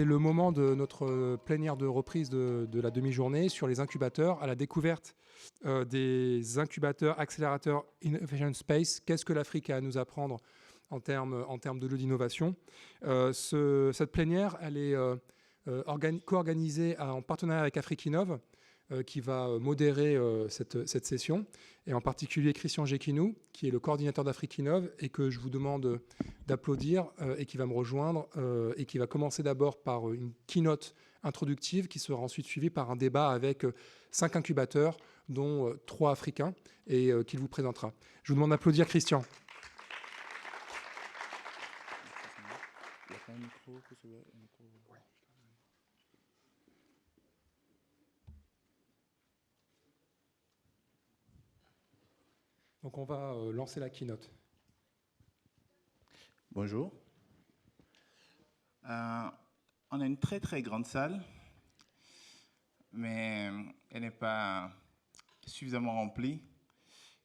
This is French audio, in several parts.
c'est le moment de notre plénière de reprise de la demi-journée sur les incubateurs, à la découverte des incubateurs, accélérateurs Innovation Space. Qu'est-ce que l'Afrique a à nous apprendre en termes de l'innovation? Cette plénière, elle est co-organisée en partenariat avec Afrikinov, qui va modérer cette session, et en particulier Christian Géquinou, qui est le coordinateur d'Afrikinov, et que je vous demande d'applaudir, et qui va me rejoindre, et qui va commencer d'abord par une keynote introductive, qui sera ensuite suivie par un débat avec 5 incubateurs, dont 3 africains, et qu'il vous présentera. Je vous demande d'applaudir Christian. Donc on va lancer la keynote. Bonjour. On a une très très grande salle, mais elle n'est pas suffisamment remplie.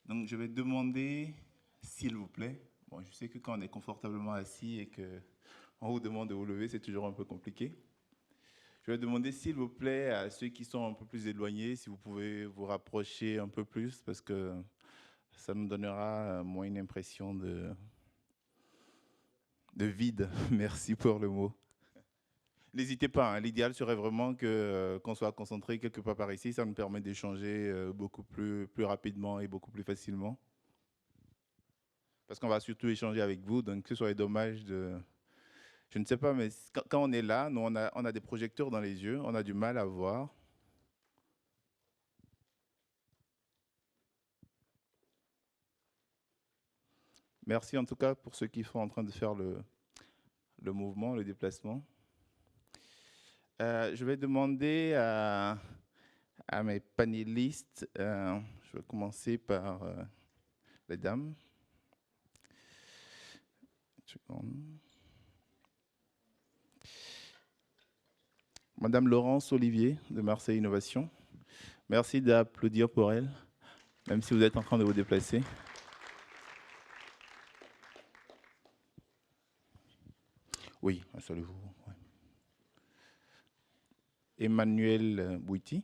Donc je vais demander, s'il vous plaît, bon, je sais que quand on est confortablement assis et qu'on vous demande de vous lever, c'est toujours un peu compliqué. Je vais demander, s'il vous plaît, à ceux qui sont un peu plus éloignés, si vous pouvez vous rapprocher un peu plus, parce que ça nous donnera moins une impression de vide. Merci pour le mot. N'hésitez pas, hein. L'idéal serait vraiment qu'on soit concentré quelque part par ici. Ça nous permet d'échanger beaucoup plus rapidement et beaucoup plus facilement. Parce qu'on va surtout échanger avec vous, donc ce serait dommage de... Je ne sais pas, mais quand on est là, nous, on a des projecteurs dans les yeux, on a du mal à voir. Merci en tout cas pour ceux qui sont en train de faire le mouvement, le déplacement. Je vais demander à mes panélistes, je vais commencer par les dames. Madame Laurence Olivier de Marseille Innovation. Merci d'applaudir pour elle, même si vous êtes en train de vous déplacer. Oui, installez-vous. Ouais. Emmanuel Bouiti,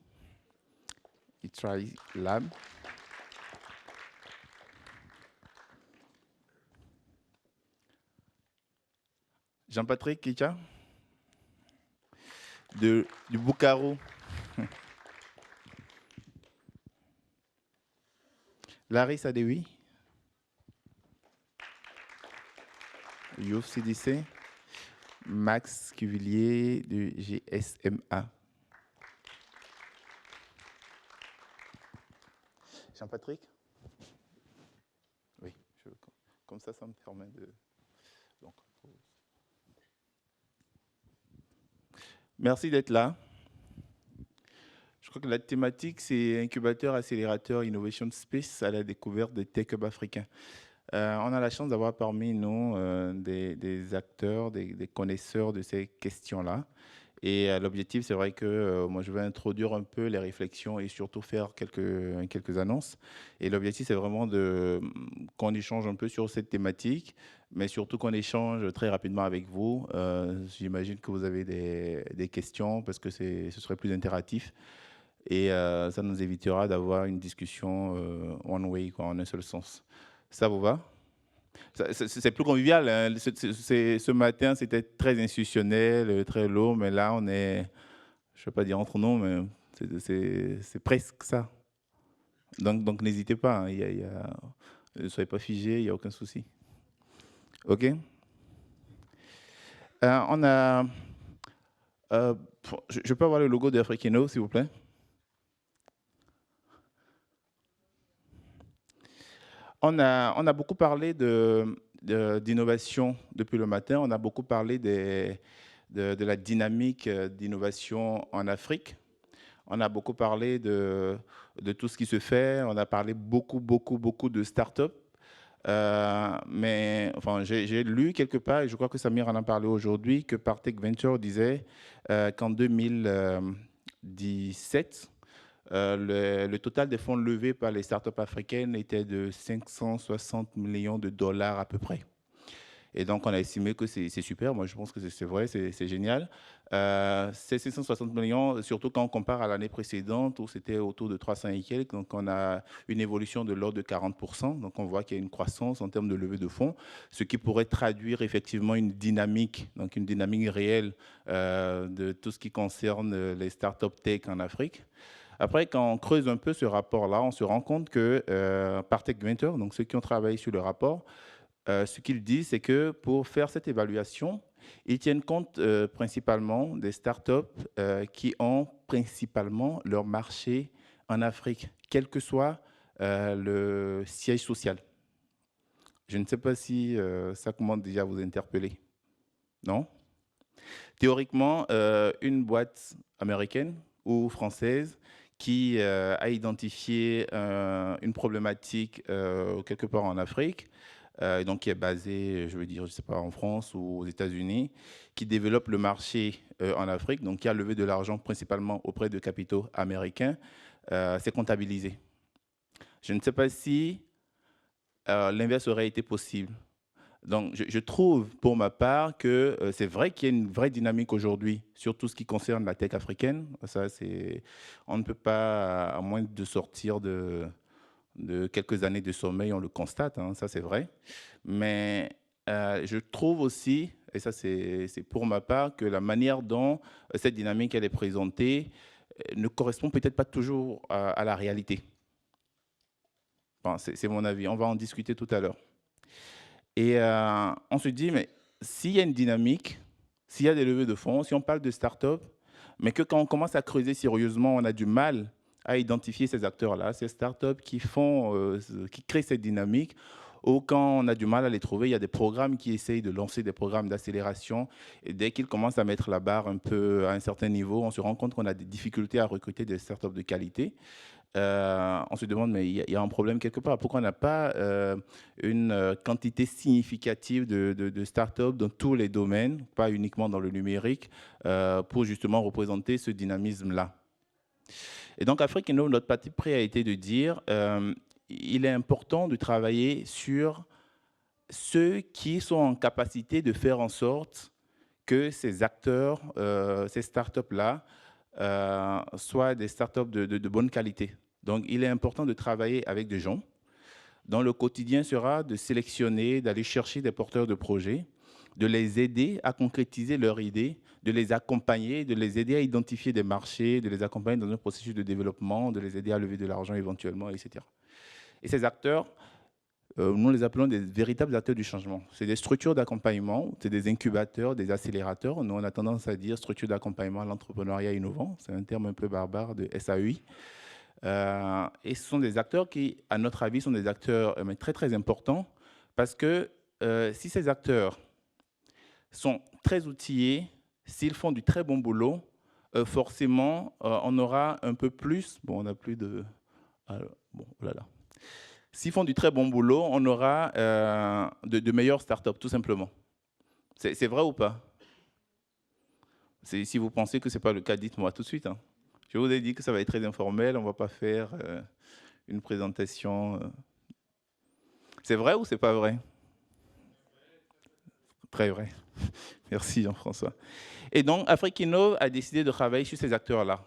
eTry Lab. Jean-Patrick Kicha, du Bucaro. Larry Sadewi, Youth CDC. Max Cuvillier du GSMA. Jean-Patrick? Oui, comme ça me permet de... Donc, merci d'être là. Je crois que la thématique, c'est incubateur, accélérateur, innovation space à la découverte des tech hubs africains. On a la chance d'avoir parmi nous des acteurs, des connaisseurs de ces questions-là. Et l'objectif, c'est vrai que moi, je vais introduire un peu les réflexions et surtout faire quelques annonces. Et l'objectif, c'est vraiment qu'on échange un peu sur cette thématique, mais surtout qu'on échange très rapidement avec vous. J'imagine que vous avez des questions parce que ce serait plus interactif. Et ça nous évitera d'avoir une discussion one way, quoi, en un seul sens. Ça vous va? C'est plus convivial, hein. Ce matin, c'était très institutionnel, très lourd, mais là, on est, je ne vais pas dire entre nous, mais c'est presque ça. Donc n'hésitez pas, hein, ne soyez pas figés, il n'y a aucun souci. OK? On a... je peux avoir le logo de Afrikinov, s'il vous plaît? On a beaucoup parlé d'innovation depuis le matin. On a beaucoup parlé de la dynamique d'innovation en Afrique. On a beaucoup parlé de tout ce qui se fait. On a parlé beaucoup de start-up. Mais enfin, j'ai lu quelque part, et je crois que Samir en a parlé aujourd'hui, que Partech Venture disait qu'en 2017, le total des fonds levés par les startups africaines était de 560 millions de dollars à peu près. Et donc, on a estimé que c'est super. Moi, je pense que c'est vrai, c'est génial. Ces 660 millions, surtout quand on compare à l'année précédente où c'était autour de 300 et quelques, donc on a une évolution de l'ordre de 40%, donc on voit qu'il y a une croissance en termes de levée de fonds, ce qui pourrait traduire effectivement une dynamique, donc une dynamique réelle de tout ce qui concerne les startups tech en Afrique. Après, quand on creuse un peu ce rapport-là, on se rend compte que par Tech Mentor, donc ceux qui ont travaillé sur le rapport, ce qu'ils disent, c'est que pour faire cette évaluation, ils tiennent compte principalement des startups qui ont principalement leur marché en Afrique, quel que soit le siège social. Je ne sais pas si ça commence déjà à vous interpeller. Non? Théoriquement, une boîte américaine ou française qui a identifié une problématique quelque part en Afrique, donc qui est basée, je veux dire, je sais pas, en France ou aux États-Unis, qui développe le marché en Afrique, donc qui a levé de l'argent principalement auprès de capitaux américains, c'est comptabilisé. Je ne sais pas si l'inverse aurait été possible. Donc, je trouve pour ma part que c'est vrai qu'il y a une vraie dynamique aujourd'hui sur tout ce qui concerne la tech africaine. Ça, on ne peut pas, à moins de sortir de quelques années de sommeil, on le constate, hein, ça c'est vrai. Mais je trouve aussi, et ça c'est pour ma part, que la manière dont cette dynamique elle est présentée ne correspond peut-être pas toujours à la réalité. Bon, c'est mon avis, on va en discuter tout à l'heure. Et on se dit, mais s'il y a une dynamique, s'il y a des levées de fonds, si on parle de start-up, mais que quand on commence à creuser sérieusement, on a du mal à identifier ces acteurs-là, ces start-up qui qui créent cette dynamique, ou quand on a du mal à les trouver, il y a des programmes qui essayent de lancer des programmes d'accélération, et dès qu'ils commencent à mettre la barre un peu à un certain niveau, on se rend compte qu'on a des difficultés à recruter des start-up de qualité. On se demande, mais il y a un problème quelque part. Pourquoi on n'a pas une quantité significative de startups dans tous les domaines, pas uniquement dans le numérique, pour justement représenter ce dynamisme-là? Et donc, Afrique Innov, notre parti pris a été de dire il est important de travailler sur ceux qui sont en capacité de faire en sorte que ces acteurs, ces startups-là, soient des startups de bonne qualité. Donc, il est important de travailler avec des gens dont le quotidien sera de sélectionner, d'aller chercher des porteurs de projets, de les aider à concrétiser leurs idées, de les accompagner, de les aider à identifier des marchés, de les accompagner dans un processus de développement, de les aider à lever de l'argent éventuellement, etc. Et ces acteurs, nous les appelons des véritables acteurs du changement. C'est des structures d'accompagnement, c'est des incubateurs, des accélérateurs. Nous, on a tendance à dire structure d'accompagnement à l'entrepreneuriat innovant. C'est un terme un peu barbare de SAEI. Et ce sont des acteurs qui, à notre avis, sont des acteurs très, très importants parce que si ces acteurs sont très outillés, s'ils font du très bon boulot, forcément, on aura un peu plus. Bon, on n'a plus de. Alors, bon, oh là là. S'ils font du très bon boulot, on aura de meilleures startups, tout simplement. C'est vrai ou pas? Si vous pensez que ce n'est pas le cas, dites-moi tout de suite. Hein. Je vous ai dit que ça va être très informel, on ne va pas faire une présentation. C'est vrai ou c'est pas vrai? Très vrai. Merci Jean-François. Et donc, Afrique Innov a décidé de travailler sur ces acteurs-là,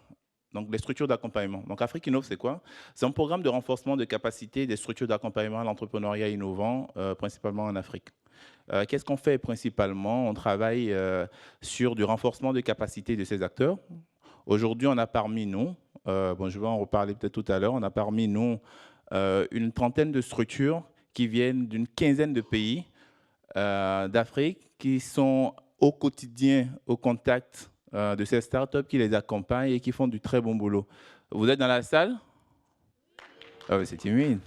donc les structures d'accompagnement. Donc, Afrique Innov, c'est quoi? C'est un programme de renforcement de capacité des structures d'accompagnement à l'entrepreneuriat innovant, principalement en Afrique. Qu'est-ce qu'on fait principalement? On travaille sur du renforcement de capacité de ces acteurs. Aujourd'hui, on a parmi nous, bon, je vais en reparler peut-être tout à l'heure, on a parmi nous une trentaine de structures qui viennent d'une quinzaine de pays d'Afrique qui sont au quotidien au contact de ces startups qui les accompagnent et qui font du très bon boulot. Vous êtes dans la salle? Ah oui, c'est timide.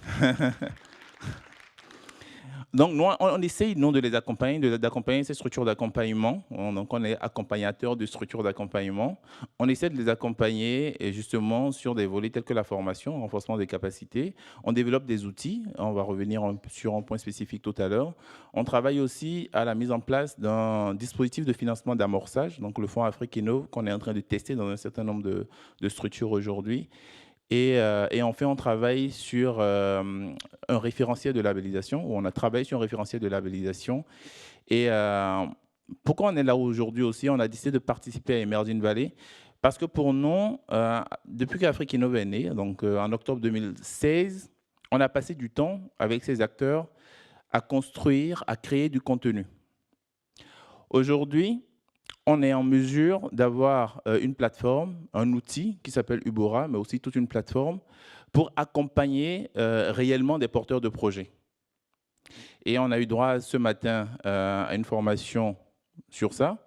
Donc, nous, on essaye, nous, de les accompagner, d'accompagner ces structures d'accompagnement. Donc, on est accompagnateur de structures d'accompagnement. On essaie de les accompagner et justement sur des volets tels que la formation, renforcement des capacités. On développe des outils. On va revenir sur un point spécifique tout à l'heure. On travaille aussi à la mise en place d'un dispositif de financement d'amorçage, donc le Fonds Afrique Innov, qu'on est en train de tester dans un certain nombre de structures aujourd'hui. Et enfin, on travaille sur un référentiel de labellisation, où on a travaillé sur un référentiel de labellisation. Et pourquoi on est là aujourd'hui aussi? On a décidé de participer à Emerging Valley parce que pour nous, depuis qu'Afrique Innove est née, donc en octobre 2016, on a passé du temps avec ces acteurs à construire, à créer du contenu. Aujourd'hui, on est en mesure d'avoir une plateforme, un outil qui s'appelle Ubora, mais aussi toute une plateforme pour accompagner réellement des porteurs de projets. Et on a eu droit ce matin à une formation sur ça.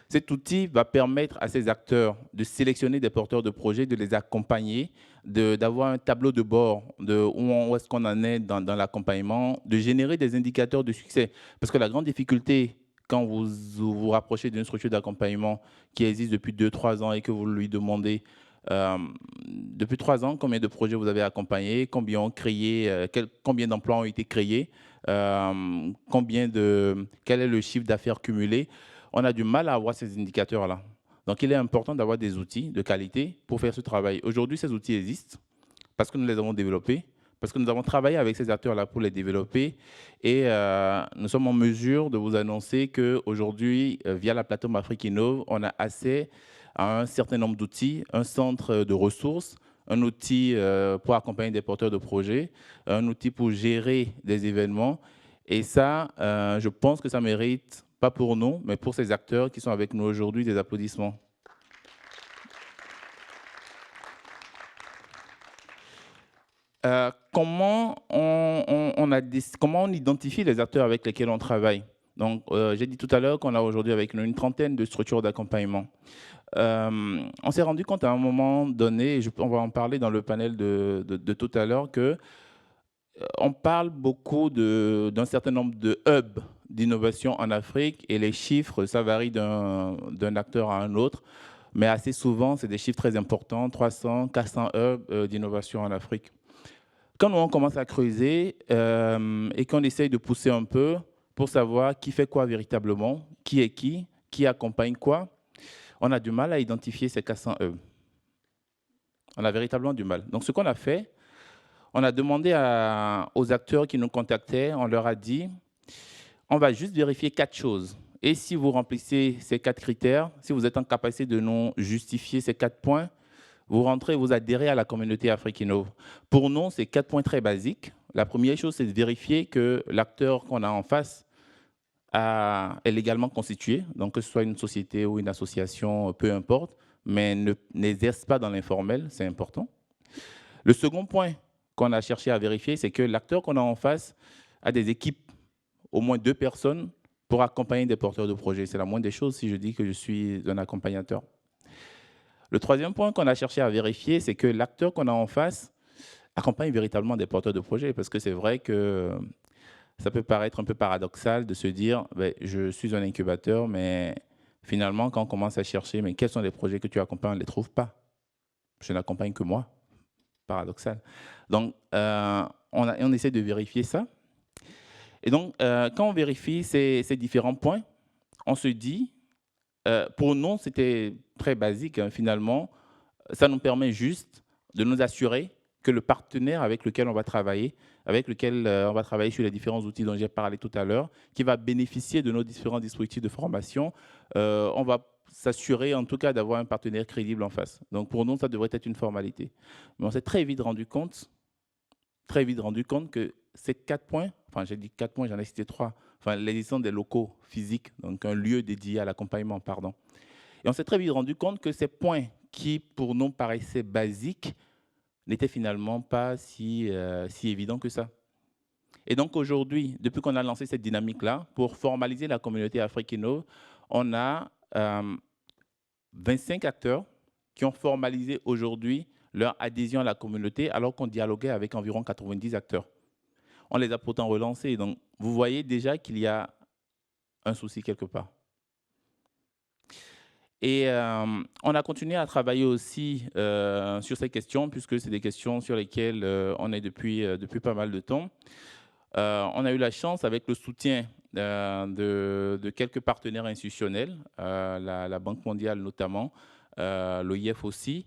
Cet outil va permettre à ces acteurs de sélectionner des porteurs de projets, de les accompagner, d'avoir un tableau de bord de où est-ce qu'on en est dans l'accompagnement, de générer des indicateurs de succès. Parce que la grande difficulté, quand vous vous rapprochez d'une structure d'accompagnement qui existe depuis 2-3 ans et que vous lui demandez depuis 3 ans, combien de projets vous avez accompagnés, combien d'emplois ont été créés, quel est le chiffre d'affaires cumulé, on a du mal à avoir ces indicateurs-là. Donc, il est important d'avoir des outils de qualité pour faire ce travail. Aujourd'hui, ces outils existent parce que nous les avons développés, parce que nous avons travaillé avec ces acteurs-là pour les développer. Et nous sommes en mesure de vous annoncer qu'aujourd'hui, via la plateforme Afrique Innove, on a accès à un certain nombre d'outils, un centre de ressources, un outil pour accompagner des porteurs de projets, un outil pour gérer des événements. Et ça, je pense que ça mérite, pas pour nous, mais pour ces acteurs qui sont avec nous aujourd'hui, des applaudissements. Comment on identifie les acteurs avec lesquels on travaille? Donc, j'ai dit tout à l'heure qu'on a aujourd'hui avec nous une trentaine de structures d'accompagnement. On s'est rendu compte à un moment donné, et on va en parler dans le panel de tout à l'heure, qu'on parle beaucoup d'un certain nombre de hubs d'innovation en Afrique, et les chiffres, ça varie d'un acteur à un autre, mais assez souvent, c'est des chiffres très importants, 300, 400 hubs d'innovation en Afrique. Quand on commence à creuser et qu'on essaye de pousser un peu pour savoir qui fait quoi véritablement, qui est qui accompagne quoi, on a du mal à identifier ces 400 hubs. On a véritablement du mal. Donc, ce qu'on a fait, on a demandé aux acteurs qui nous contactaient, on leur a dit, on va juste vérifier 4 choses. Et si vous remplissez ces 4 critères, si vous êtes en capacité de nous justifier ces 4 points, vous rentrez, vous adhérez à la communauté Afrique Innove. Pour nous, c'est 4 points très basiques. La première chose, c'est de vérifier que l'acteur qu'on a en face est légalement constitué, donc que ce soit une société ou une association, peu importe, mais n'exerce pas dans l'informel, c'est important. Le second point qu'on a cherché à vérifier, c'est que l'acteur qu'on a en face a des équipes, au moins 2 personnes, pour accompagner des porteurs de projets. C'est la moindre des choses si je dis que je suis un accompagnateur. Le troisième point qu'on a cherché à vérifier, c'est que l'acteur qu'on a en face accompagne véritablement des porteurs de projets, parce que c'est vrai que ça peut paraître un peu paradoxal de se dire je suis un incubateur, mais finalement, quand on commence à chercher mais quels sont les projets que tu accompagnes, on ne les trouve pas. Je n'accompagne que moi. Paradoxal. Donc, on essaie de vérifier ça. Et donc, quand on vérifie ces différents points, on se dit, pour nous, c'était très basique, hein, finalement. Ça nous permet juste de nous assurer que le partenaire avec lequel on va travailler, sur les différents outils dont j'ai parlé tout à l'heure, qui va bénéficier de nos différents dispositifs de formation, on va s'assurer en tout cas d'avoir un partenaire crédible en face. Donc pour nous, ça devrait être une formalité. Mais on s'est très vite rendu compte que ces 4 points, enfin j'ai dit 4 points, j'en ai cité 3, enfin l'existence des locaux physiques, donc un lieu dédié à l'accompagnement, pardon. Et on s'est très vite rendu compte que ces points qui, pour nous, paraissaient basiques, n'étaient finalement pas si évidents que ça. Et donc aujourd'hui, depuis qu'on a lancé cette dynamique-là, pour formaliser la communauté Afrique Innove, on a 25 acteurs qui ont formalisé aujourd'hui leur adhésion à la communauté, alors qu'on dialoguait avec environ 90 acteurs. On les a pourtant relancés. Donc, vous voyez déjà qu'il y a un souci quelque part. Et on a continué à travailler aussi sur ces questions, puisque c'est des questions sur lesquelles on est depuis pas mal de temps. On a eu la chance, avec le soutien de quelques partenaires institutionnels, la Banque mondiale notamment, l'OIF aussi,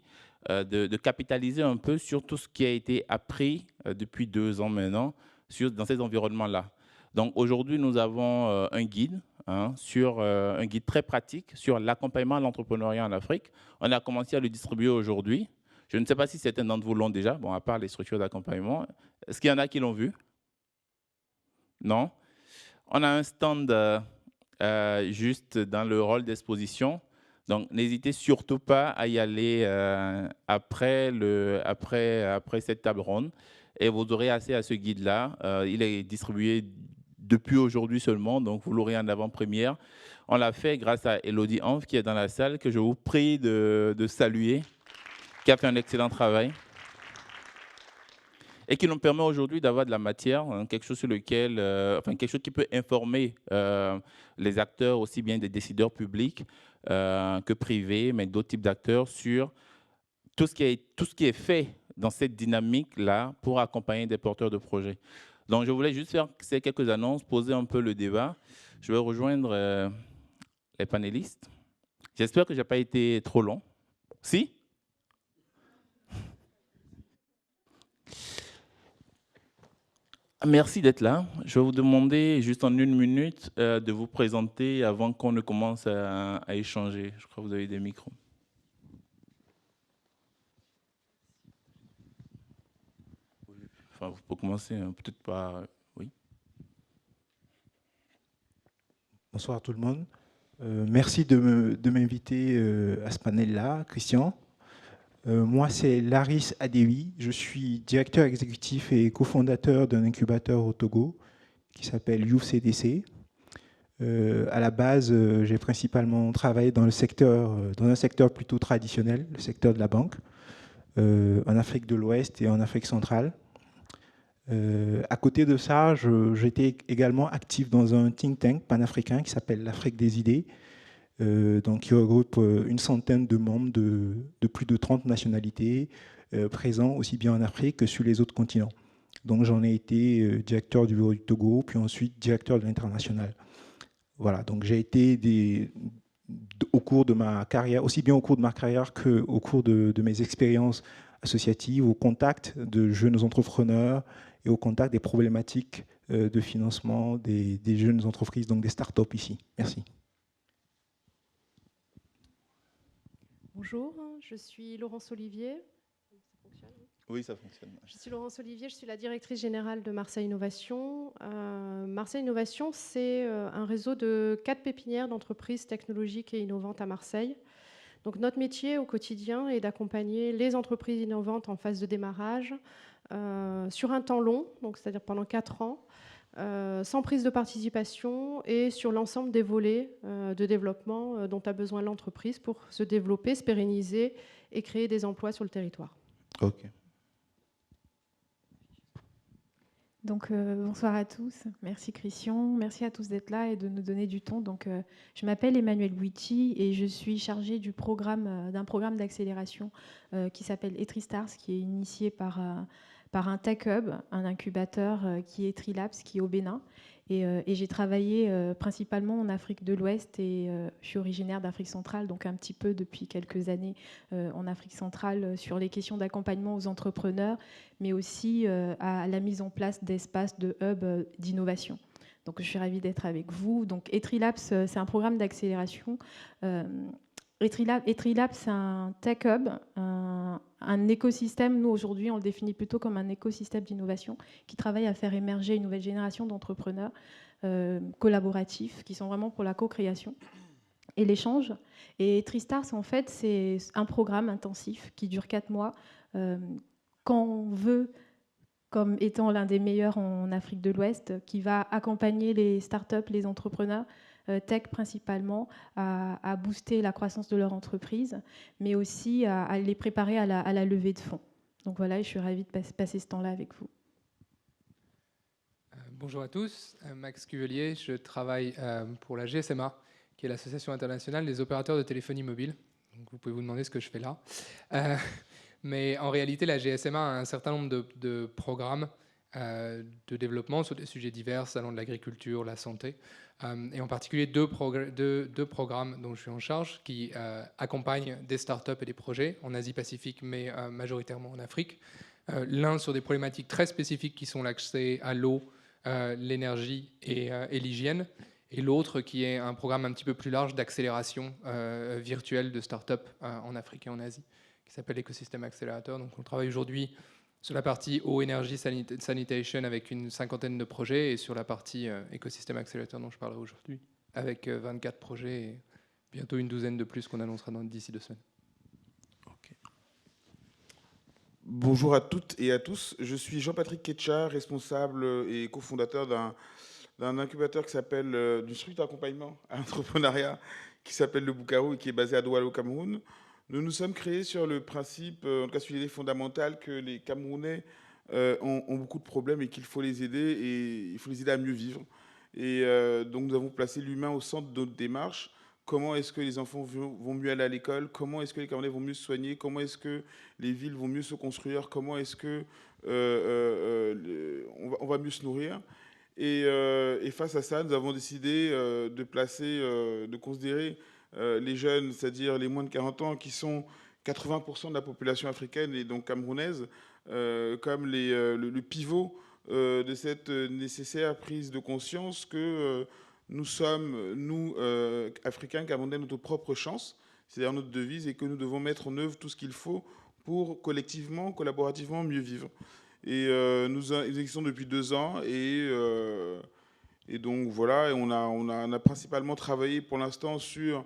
de capitaliser un peu sur tout ce qui a été appris depuis 2 ans maintenant dans ces environnements-là. Donc aujourd'hui, nous avons un guide hein, sur un guide très pratique sur l'accompagnement à l'entrepreneuriat en Afrique. On a commencé à le distribuer aujourd'hui. Je ne sais pas si certains d'entre vous l'ont déjà, bon, à part les structures d'accompagnement. Est-ce qu'il y en a qui l'ont vu? Non? On a un stand juste dans le hall d'exposition. Donc, n'hésitez surtout pas à y aller après cette table ronde. Et vous aurez accès à ce guide-là. Il est distribué depuis aujourd'hui seulement, donc vous l'aurez en avant-première. On l'a fait grâce à Elodie Anf, qui est dans la salle, que je vous prie de saluer, qui a fait un excellent travail et qui nous permet aujourd'hui d'avoir de la matière, hein, quelque chose sur lequel, quelque chose qui peut informer les acteurs, aussi bien des décideurs publics que privés, mais d'autres types d'acteurs, sur tout ce qui est fait dans cette dynamique-là pour accompagner des porteurs de projets. Donc, je voulais juste faire ces quelques annonces, poser un peu le débat. Je vais rejoindre les panélistes. J'espère que je n'ai pas été trop long. Si? Merci d'être là. Je vais vous demander, juste en 1 minute, de vous présenter avant qu'on ne commence à échanger. Je crois que vous avez des micros. Enfin, vous pouvez commencer, peut-être pas... Oui. Bonsoir tout le monde. Merci de m'inviter à ce panel-là, Christian. Moi, c'est Laris Adewi. Je suis directeur exécutif et cofondateur d'un incubateur au Togo qui s'appelle YouCDC. À la base, j'ai principalement travaillé dans un secteur plutôt traditionnel, le secteur de la banque, en Afrique de l'Ouest et en Afrique centrale. À côté de ça, j'étais également actif dans un think tank panafricain qui s'appelle l'Afrique des idées, donc qui regroupe une centaine de membres de plus de 30 nationalités, présents aussi bien en Afrique que sur les autres continents. Donc j'en ai été directeur du bureau du Togo, puis ensuite directeur de l'international. Voilà, donc j'ai été au cours de ma carrière, aussi bien au cours de ma carrière qu'au cours de mes expériences associatives, au contact de jeunes entrepreneurs et au contact des problématiques de financement des jeunes entreprises, donc des startups ici. Merci. Bonjour, je suis Laurence Olivier. Oui, ça fonctionne. Je suis Laurence Olivier, je suis la directrice générale de Marseille Innovation. Marseille Innovation, c'est un réseau de 4 pépinières d'entreprises technologiques et innovantes à Marseille. Donc notre métier au quotidien est d'accompagner les entreprises innovantes en phase de démarrage sur un temps long, donc c'est-à-dire pendant 4 ans, sans prise de participation et sur l'ensemble des volets de développement dont a besoin l'entreprise pour se développer, se pérenniser et créer des emplois sur le territoire. OK. Donc, bonsoir à tous. Merci Christian. Merci à tous d'être là et de nous donner du temps. Donc, je m'appelle Emmanuelle Guitti et je suis chargée d'un programme d'accélération qui s'appelle EtriStars, qui est initié par un Tech Hub, un incubateur qui est Trilabs, qui est au Bénin. Et j'ai travaillé principalement en Afrique de l'Ouest et je suis originaire d'Afrique centrale, donc un petit peu depuis quelques années en Afrique centrale sur les questions d'accompagnement aux entrepreneurs, mais aussi à la mise en place d'espaces de hub d'innovation. Donc je suis ravie d'être avec vous. Donc EtriLabs, c'est un programme d'accélération. EtriLabs, c'est un tech hub, un écosystème. Nous, aujourd'hui, on le définit plutôt comme un écosystème d'innovation qui travaille à faire émerger une nouvelle génération d'entrepreneurs collaboratifs qui sont vraiment pour la co-création et l'échange. Et EtriStars, en fait, c'est un programme intensif qui dure 4 mois. Quand on veut, comme étant l'un des meilleurs en Afrique de l'Ouest, qui va accompagner les startups, les entrepreneurs, tech principalement, à booster la croissance de leur entreprise, mais aussi à les préparer à la levée de fonds. Donc voilà, je suis ravie de passer ce temps-là avec vous. Bonjour à tous, Max Cuvelier, je travaille pour la GSMA, qui est l'Association internationale des opérateurs de téléphonie mobile. Donc vous pouvez vous demander ce que je fais là. Mais en réalité, la GSMA a un certain nombre de programmes de développement sur des sujets divers, allant de l'agriculture, la santé, et en particulier deux programmes dont je suis en charge qui accompagnent des startups et des projets en Asie-Pacifique, mais majoritairement en Afrique. L'un sur des problématiques très spécifiques qui sont l'accès à l'eau, l'énergie et l'hygiène, et l'autre qui est un programme un petit peu plus large d'accélération virtuelle de start-up en Afrique et en Asie, qui s'appelle Ecosystem Accelerator. Donc on travaille aujourd'hui sur la partie eau, énergie, sanitation avec une 50aine de projets, et sur la partie Ecosystem Accelerator dont je parlerai aujourd'hui, avec 24 projets et bientôt une douzaine de plus qu'on annoncera d'ici 2 semaines. Okay. Bonjour à toutes et à tous. Je suis Jean-Patrick Ketcha, responsable et cofondateur d'un incubateur qui s'appelle, d'une structure d'accompagnement à l'entrepreneuriat qui s'appelle le Bukaru et qui est basé à Douala au Cameroun. Nous nous sommes créés sur le principe, en tout cas sur l'idée fondamentale, que les Camerounais ont beaucoup de problèmes et qu'il faut les aider, et il faut les aider à mieux vivre. Et donc nous avons placé l'humain au centre de notre démarche. Comment est-ce que les enfants vont mieux aller à l'école? Comment est-ce que les Camerounais vont mieux se soigner? Comment est-ce que les villes vont mieux se construire? Comment est-ce que on va mieux se nourrir? Et face à ça, nous avons décidé de considérer les jeunes, c'est-à-dire les moins de 40 ans, qui sont 80% de la population africaine et donc camerounaise, comme le pivot de cette nécessaire prise de conscience que nous sommes, nous, Africains, Camerounais, notre propre chance, c'est-à-dire notre devise, et que nous devons mettre en œuvre tout ce qu'il faut pour collectivement, collaborativement, mieux vivre. Et nous existons depuis 2 ans, et donc voilà, et on a principalement travaillé pour l'instant sur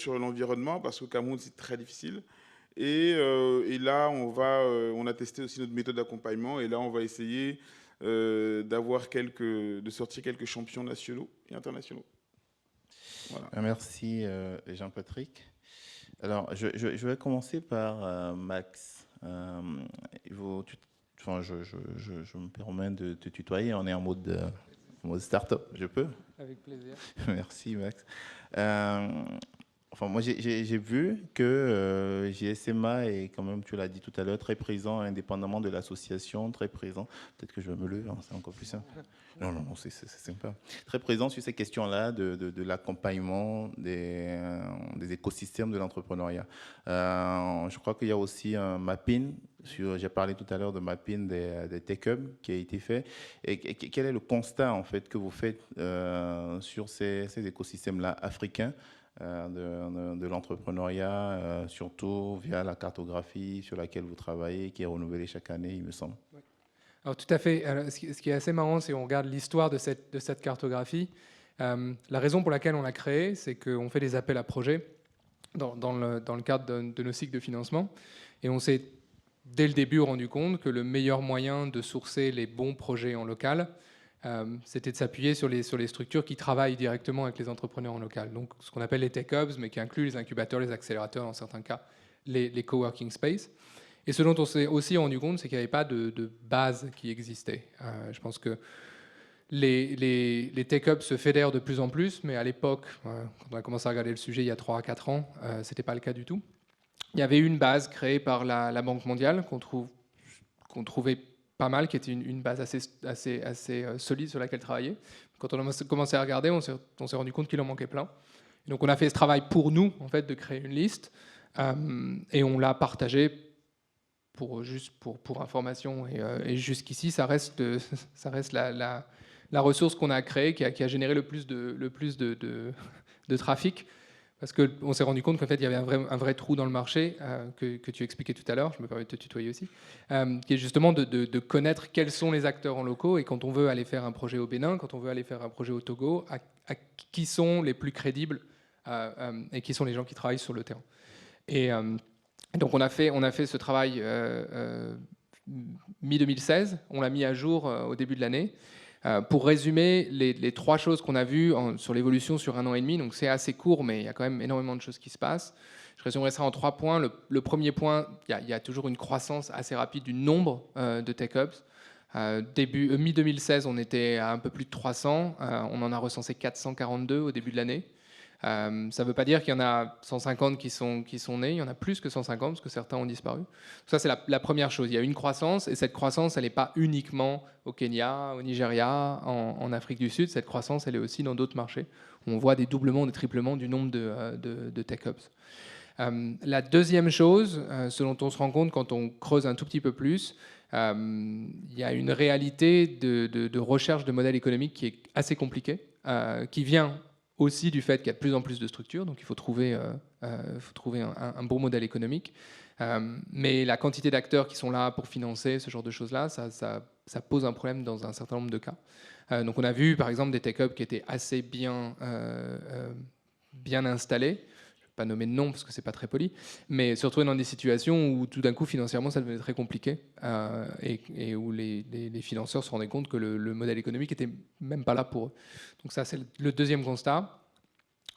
l'environnement, parce que au Cameroun, c'est très difficile. Et là, on a testé aussi notre méthode d'accompagnement, et là, on va essayer de sortir quelques champions nationaux et internationaux. Voilà. Merci Jean-Patrick. Alors, je vais commencer par Max. Je me permets de te tutoyer, on est en mode start-up, je peux? Avec plaisir. Merci Max. Moi, j'ai vu que GSMA est quand même, tu l'as dit tout à l'heure, très présent, indépendamment de l'association, très présent. Peut-être que je vais me lever, c'est encore plus simple. Non, c'est sympa. Très présent sur ces questions-là de l'accompagnement des écosystèmes de l'entrepreneuriat. Je crois qu'il y a aussi un mapping, j'ai parlé tout à l'heure de mapping des tech hubs qui a été fait. Et quel est le constat en fait que vous faites sur ces écosystèmes-là africains de l'entrepreneuriat, surtout via la cartographie sur laquelle vous travaillez, qui est renouvelée chaque année, il me semble. Oui. Alors tout à fait. Alors, ce qui est assez marrant, c'est qu'on regarde l'histoire de cette cartographie. La raison pour laquelle on l'a créée, c'est qu'on fait des appels à projets dans le cadre de nos cycles de financement. Et on s'est, dès le début, rendu compte que le meilleur moyen de sourcer les bons projets en local, c'était de s'appuyer sur les structures qui travaillent directement avec les entrepreneurs en local. Donc ce qu'on appelle les tech hubs, mais qui inclut les incubateurs, les accélérateurs, dans certains cas, les coworking space. Et ce dont on s'est aussi rendu compte, c'est qu'il n'y avait pas de base qui existait. Je pense que les tech hubs se fédèrent de plus en plus, mais à l'époque, quand on a commencé à regarder le sujet il y a 3 à 4 ans, ce n'était pas le cas du tout. Il y avait une base créée par la Banque mondiale qu'on trouvait pas mal, qui était une base assez solide sur laquelle travailler. Quand on a commencé à regarder, on s'est rendu compte qu'il en manquait plein. Et donc on a fait ce travail pour nous, en fait, de créer une liste, et on l'a partagée pour information. Et jusqu'ici, ça reste la ressource qu'on a créée, qui a généré le plus de trafic. Parce qu'on s'est rendu compte qu'en fait, il y avait un vrai trou dans le marché que tu expliquais tout à l'heure, je me permets de te tutoyer aussi, qui est justement de connaître quels sont les acteurs en locaux, et quand on veut aller faire un projet au Bénin, quand on veut aller faire un projet au Togo, à qui sont les plus crédibles et qui sont les gens qui travaillent sur le terrain. Et donc on a fait ce travail mi-2016, on l'a mis à jour au début de l'année. Pour résumer les 3 choses qu'on a vues sur l'évolution sur 1 an et demi, donc c'est assez court, mais il y a quand même énormément de choses qui se passent. Je résumerai ça en 3 points. Le premier point, il y a toujours une croissance assez rapide du nombre de tech hubs. Mi-2016, on était à un peu plus de 300. On en a recensé 442 au début de l'année. Ça ne veut pas dire qu'il y en a 150 qui sont nés, il y en a plus que 150 parce que certains ont disparu. Ça, c'est la première chose. Il y a une croissance, et cette croissance, elle n'est pas uniquement au Kenya, au Nigeria, en Afrique du Sud. Cette croissance, elle est aussi dans d'autres marchés où on voit des doublements, des triplements du nombre de tech hubs. La deuxième chose, ce dont on se rend compte quand on creuse un tout petit peu plus, il y a une réalité de recherche de modèles économiques qui est assez compliquée. qui vient aussi du fait qu'il y a de plus en plus de structures, donc il faut trouver un bon modèle économique. Mais la quantité d'acteurs qui sont là pour financer ce genre de choses-là, ça pose un problème dans un certain nombre de cas. Donc on a vu par exemple des tech hubs qui étaient assez bien installés. Pas nommer de nom parce que c'est pas très poli, mais se retrouver dans des situations où tout d'un coup financièrement ça devenait très compliqué et où les financeurs se rendaient compte que le modèle économique était même pas là pour eux. Donc ça c'est le deuxième constat.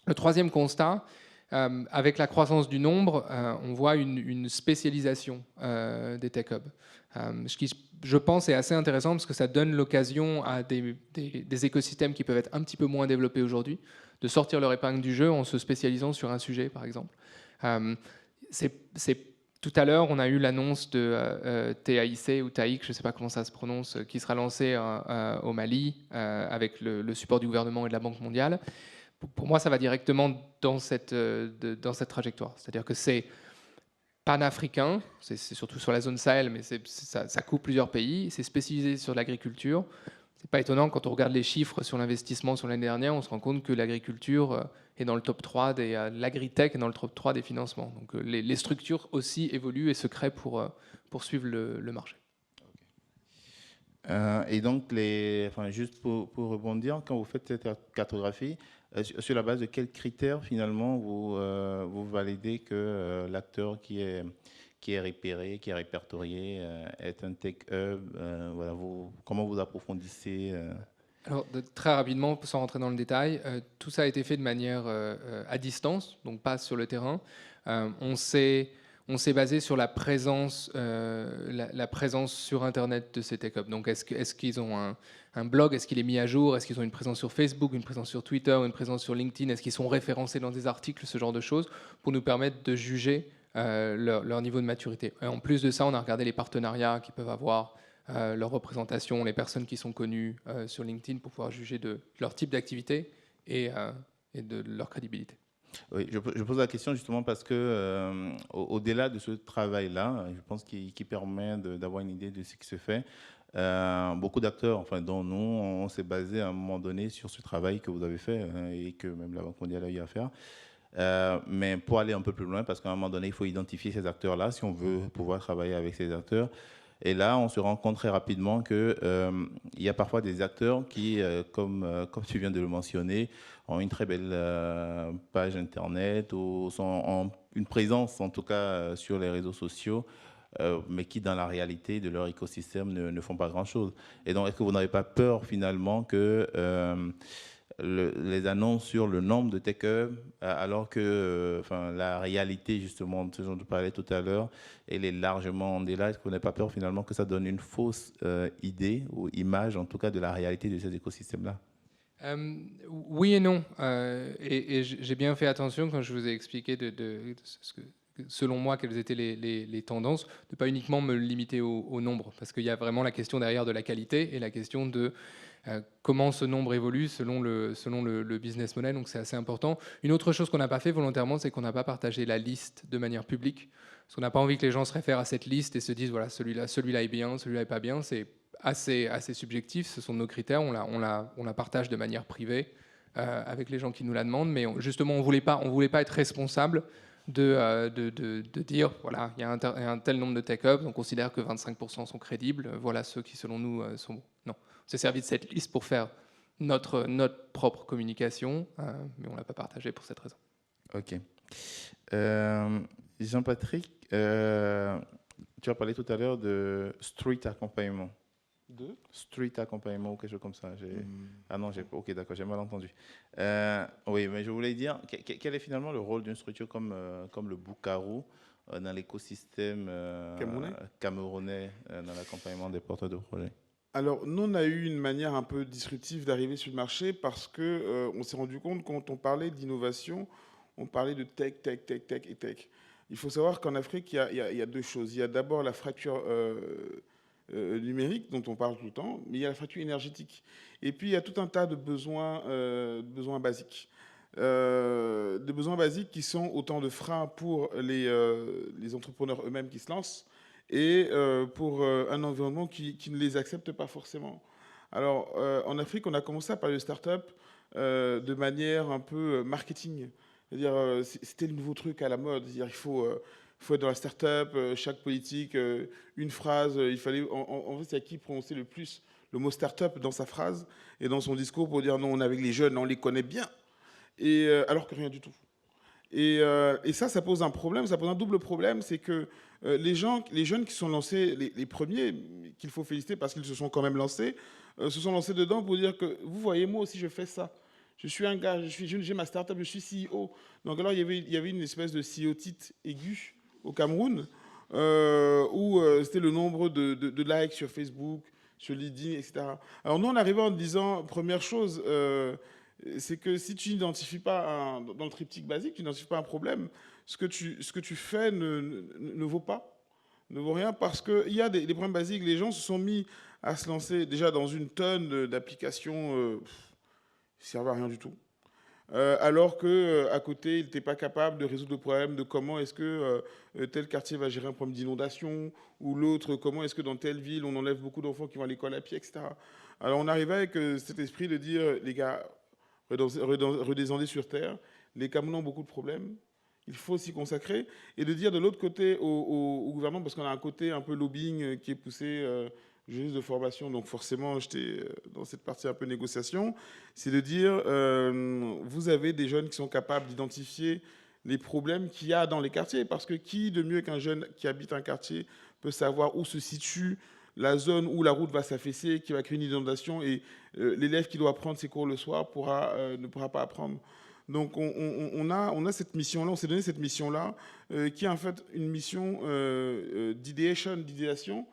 Le troisième constat, avec la croissance du nombre, on voit une spécialisation des tech hubs. Ce qui, je pense, est assez intéressant parce que ça donne l'occasion à des écosystèmes qui peuvent être un petit peu moins développés aujourd'hui de sortir leur épingle du jeu en se spécialisant sur un sujet, par exemple. Tout à l'heure, on a eu l'annonce de TAIC ou TAIC, je ne sais pas comment ça se prononce, qui sera lancé au Mali avec le support du gouvernement et de la Banque mondiale. Pour moi, ça va directement dans cette trajectoire. C'est-à-dire que c'est panafricain, c'est surtout sur la zone Sahel, mais ça couvre plusieurs pays, c'est spécialisé sur l'agriculture. C'est pas étonnant quand on regarde les chiffres sur l'investissement sur l'année dernière, on se rend compte que l'agriculture est dans le top 3 l'agritech est dans le top 3 des financements. Donc les structures aussi évoluent et se créent pour suivre le marché. Et donc, juste pour rebondir, quand vous faites cette cartographie, sur la base de quels critères finalement vous validez que l'acteur qui est repéré, qui est répertorié, est un tech hub, voilà, comment vous approfondissez Alors, très rapidement, sans rentrer dans le détail, tout ça a été fait de manière à distance, donc pas sur le terrain. On s'est basé sur la présence sur Internet de ces tech hubs. Donc, est-ce qu'ils ont un blog? Est-ce qu'il est mis à jour? Est-ce qu'ils ont une présence sur Facebook, une présence sur Twitter, une présence sur LinkedIn? Est-ce qu'ils sont référencés dans des articles, ce genre de choses, pour nous permettre de juger leur niveau de maturité. Et en plus de ça, on a regardé les partenariats qu'ils peuvent avoir, leur représentation, les personnes qui sont connues sur LinkedIn pour pouvoir juger de leur type d'activité et de leur crédibilité. Oui, je pose la question justement parce que au-delà de ce travail-là, je pense qu'il permet d'avoir une idée de ce qui se fait. Beaucoup d'acteurs, enfin dont nous, on s'est basé à un moment donné sur ce travail que vous avez fait et que même la Banque mondiale a eu à faire. Mais pour aller un peu plus loin, parce qu'à un moment donné, il faut identifier ces acteurs-là si on veut pouvoir travailler avec ces acteurs. Et là, on se rend compte très rapidement qu'il y a parfois des acteurs qui, comme tu viens de le mentionner, ont une très belle page Internet ou ont une présence, en tout cas, sur les réseaux sociaux, mais qui, dans la réalité de leur écosystème, ne font pas grand-chose. Et donc, est-ce que vous n'avez pas peur, finalement, que les annonces sur le nombre de tech hubs, alors que la réalité, justement, de ce dont je parlais tout à l'heure, elle est largement en delà? Est-ce que vous n'avez pas peur, finalement, que ça donne une fausse idée ou image, en tout cas, de la réalité de ces écosystèmes-là? Oui et non. Et j'ai bien fait attention quand je vous ai expliqué selon moi, quelles étaient les tendances, de ne pas uniquement me limiter au nombre, parce qu'il y a vraiment la question derrière de la qualité et la question de comment ce nombre évolue selon le business model, donc c'est assez important. Une autre chose qu'on n'a pas fait volontairement, c'est qu'on n'a pas partagé la liste de manière publique, parce qu'on n'a pas envie que les gens se réfèrent à cette liste et se disent, voilà, celui-là est bien, celui-là est pas bien. C'est assez subjectif, ce sont nos critères, on la partage de manière privée avec les gens qui nous la demandent, mais justement, on voulait pas être responsable de dire, voilà, il y a un tel nombre de tech hubs, on considère que 25% sont crédibles, voilà ceux qui, selon nous, sont bons. Non, on s'est servi de cette liste pour faire notre propre communication, mais on ne l'a pas partagée pour cette raison. Ok. Jean-Patrick, tu as parlé tout à l'heure de street accompagnement. Street accompagnement ou quelque chose comme ça. Ah non, ok, d'accord, j'ai mal entendu. Oui, mais je voulais dire, quel est finalement le rôle d'une structure comme le Bukaru dans l'écosystème camerounais dans l'accompagnement des porteurs de projets? Alors, nous, on a eu une manière un peu disruptive d'arriver sur le marché parce qu'on s'est rendu compte, quand on parlait d'innovation, on parlait de tech et tech. Il faut savoir qu'en Afrique, il y a deux choses. Il y a d'abord la fracture numérique dont on parle tout le temps, mais il y a la fracture énergétique. Et puis, il y a tout un tas de besoins basiques. Des besoins basiques qui sont autant de freins pour les entrepreneurs eux-mêmes qui se lancent et pour un environnement qui ne les accepte pas forcément. Alors, en Afrique, on a commencé à parler de start-up de manière un peu marketing. C'est-à-dire, c'était le nouveau truc à la mode. C'est-à-dire, il faut être dans la start-up, chaque politique, une phrase. Il fallait, en fait, c'est à qui prononcer le plus le mot start-up dans sa phrase et dans son discours pour dire non, on est avec les jeunes, on les connaît bien. Et, alors que rien du tout. Et ça pose un problème, ça pose un double problème, c'est que les jeunes qui sont lancés, les premiers, qu'il faut féliciter parce qu'ils se sont quand même lancés, se sont lancés dedans pour dire que, vous voyez, moi aussi je fais ça. Je suis un gars, j'ai ma start-up, je suis CEO. Donc alors il y avait une espèce de CEO-tite aigu au Cameroun, où c'était le nombre de likes sur Facebook, sur LinkedIn, etc. Alors nous on arrivait en disant, première chose, c'est que si tu n'identifies pas, dans le triptyque basique, tu n'identifies pas un problème, ce que tu fais ne vaut pas, ne vaut rien, parce qu'il y a des problèmes basiques. Les gens se sont mis à se lancer déjà dans une tonne d'applications qui ne servent à rien du tout. Alors qu'à côté, il n'était pas capable de résoudre le problème de comment est-ce que tel quartier va gérer un problème d'inondation, ou l'autre, comment est-ce que dans telle ville, on enlève beaucoup d'enfants qui vont à l'école à pied, etc. Alors on arrivait avec cet esprit de dire, les gars, redescendez sur Terre, les Camerounais ont beaucoup de problèmes, il faut s'y consacrer, et de dire de l'autre côté au gouvernement, parce qu'on a un côté un peu lobbying qui est poussé, juste de formation, donc forcément j'étais dans cette partie un peu négociation, c'est de dire, vous avez des jeunes qui sont capables d'identifier les problèmes qu'il y a dans les quartiers, parce que qui de mieux qu'un jeune qui habite un quartier peut savoir où se situe la zone où la route va s'affaisser, qui va créer une inondation, et l'élève qui doit prendre ses cours le soir ne pourra pas apprendre. Donc on a cette mission-là, on s'est donné cette mission-là, qui est en fait une mission d'idéation,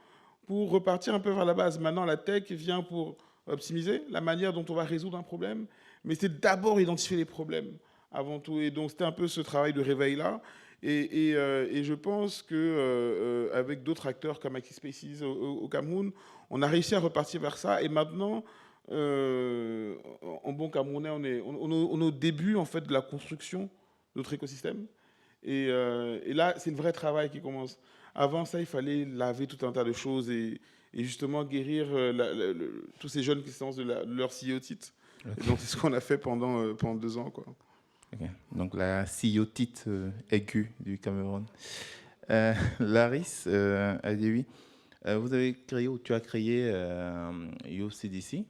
pour repartir un peu vers la base. Maintenant, la tech vient pour optimiser la manière dont on va résoudre un problème, mais c'est d'abord identifier les problèmes avant tout. Et donc c'était un peu ce travail de réveil-là. Et je pense qu'avec d'autres acteurs comme Spaces au Cameroun, on a réussi à repartir vers ça. Et maintenant, en bon Camerounais, on est au début en fait, de la construction de notre écosystème. Et là, c'est le vrai travail qui commence. Avant ça, il fallait laver tout un tas de choses et justement guérir tous ces jeunes qui se lancent de leur CEO-tite. Okay. Donc c'est ce qu'on a fait pendant 2 ans, quoi. Okay. Donc la CEO-tite aiguë du Cameroun. Laris Adewi, vous avez créé ou tu as créé Youth CDC.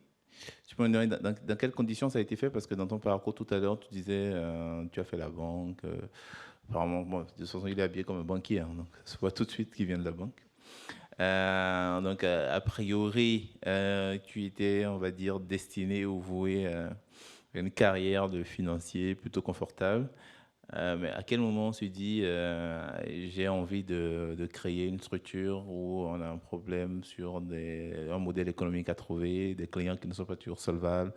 Tu peux me dire dans quelles conditions ça a été fait? Parce que dans ton parcours tout à l'heure, tu disais tu as fait la banque. Apparemment, bon, de toute façon, il est habillé comme un banquier, hein, donc ça se voit tout de suite qu'il vient de la banque. Donc, a priori, tu étais, on va dire, destiné ou voué à une carrière de financier plutôt confortable. Mais à quel moment on se dit j'ai envie de créer une structure où on a un problème sur un modèle économique à trouver, des clients qui ne sont pas toujours solvables.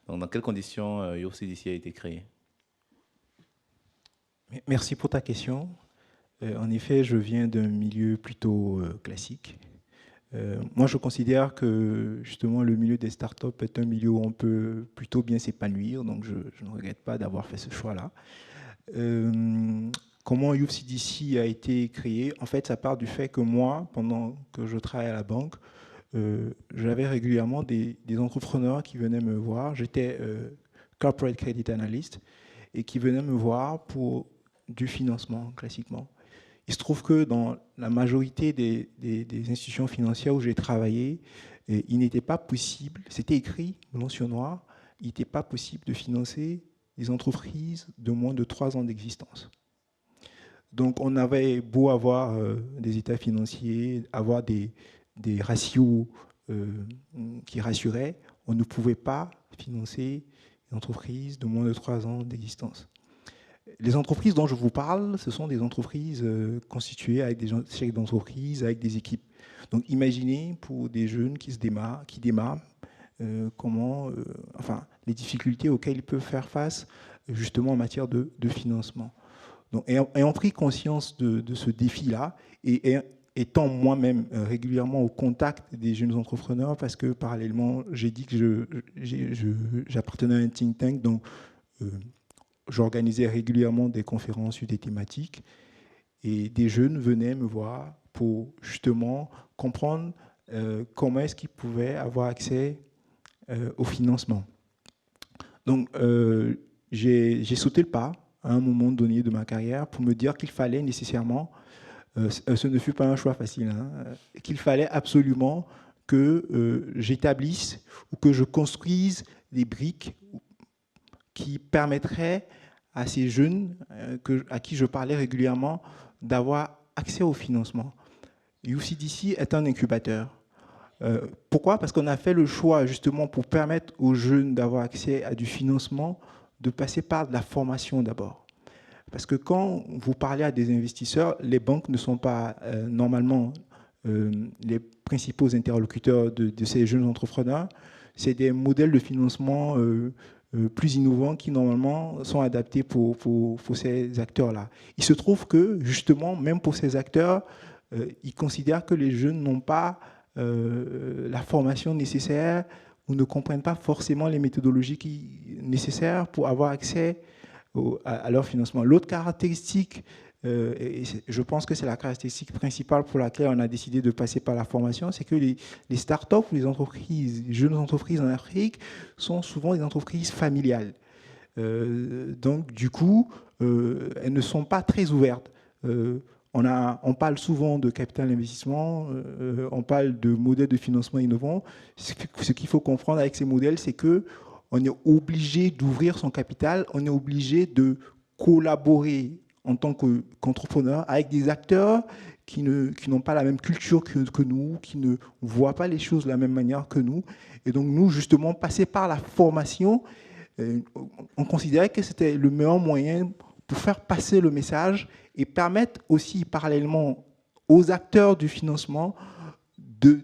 Donc, dans quelles conditions Youth CDC a été créé? Merci pour ta question. En effet, je viens d'un milieu plutôt classique. Moi, je considère que justement le milieu des startups est un milieu où on peut plutôt bien s'épanouir, donc je ne regrette pas d'avoir fait ce choix-là. Comment Youth CDC a été créé? En fait, ça part du fait que moi, pendant que je travaillais à la banque, j'avais régulièrement des entrepreneurs qui venaient me voir. J'étais corporate credit analyst et qui venaient me voir pour du financement, classiquement. Il se trouve que dans la majorité des institutions financières où j'ai travaillé, il n'était pas possible, c'était écrit, blanc sur noir, il n'était pas possible de financer des entreprises de moins de 3 ans d'existence. Donc on avait beau avoir des états financiers, avoir des ratios qui rassuraient, on ne pouvait pas financer des entreprises de moins de 3 ans d'existence. Les entreprises dont je vous parle, ce sont des entreprises constituées avec des chefs d'entreprise, avec des équipes. Donc imaginez pour des jeunes qui démarrent, enfin, les difficultés auxquelles ils peuvent faire face justement en matière de financement. Donc, ayant pris conscience de ce défi-là et étant moi-même régulièrement au contact des jeunes entrepreneurs, parce que parallèlement, j'ai dit que j'appartenais à un think tank, donc j'organisais régulièrement des conférences sur des thématiques et des jeunes venaient me voir pour justement comprendre comment est-ce qu'ils pouvaient avoir accès au financement. Donc, j'ai sauté le pas à un moment donné de ma carrière pour me dire qu'il fallait nécessairement, ce ne fut pas un choix facile, hein, qu'il fallait absolument que j'établisse ou que je construise des briques qui permettraient à ces jeunes à qui je parlais régulièrement d'avoir accès au financement. UCDC est un incubateur. Pourquoi ? Parce qu'on a fait le choix, justement, pour permettre aux jeunes d'avoir accès à du financement, de passer par de la formation d'abord. Parce que quand vous parlez à des investisseurs, les banques ne sont pas normalement les principaux interlocuteurs de ces jeunes entrepreneurs. C'est des modèles de financement plus innovants qui, normalement, sont adaptés pour ces acteurs-là. Il se trouve que, justement, même pour ces acteurs, ils considèrent que les jeunes n'ont pas la formation nécessaire ou ne comprennent pas forcément les méthodologies nécessaires pour avoir accès à leur financement. L'autre caractéristique, et je pense que c'est la caractéristique principale pour laquelle on a décidé de passer par la formation, c'est que les startups ou les entreprises, les jeunes entreprises en Afrique sont souvent des entreprises familiales. Donc, du coup, elles ne sont pas très ouvertes. On parle souvent de capital investissement, on parle de modèles de financement innovants. Ce qu'il faut comprendre avec ces modèles, c'est qu'on est obligé d'ouvrir son capital, on est obligé de collaborer en tant qu'entrepreneur avec des acteurs qui n'ont pas la même culture que nous, qui ne voient pas les choses de la même manière que nous. Et donc nous, justement, passer par la formation, on considérait que c'était le meilleur moyen pour faire passer le message et permettre aussi parallèlement aux acteurs du financement de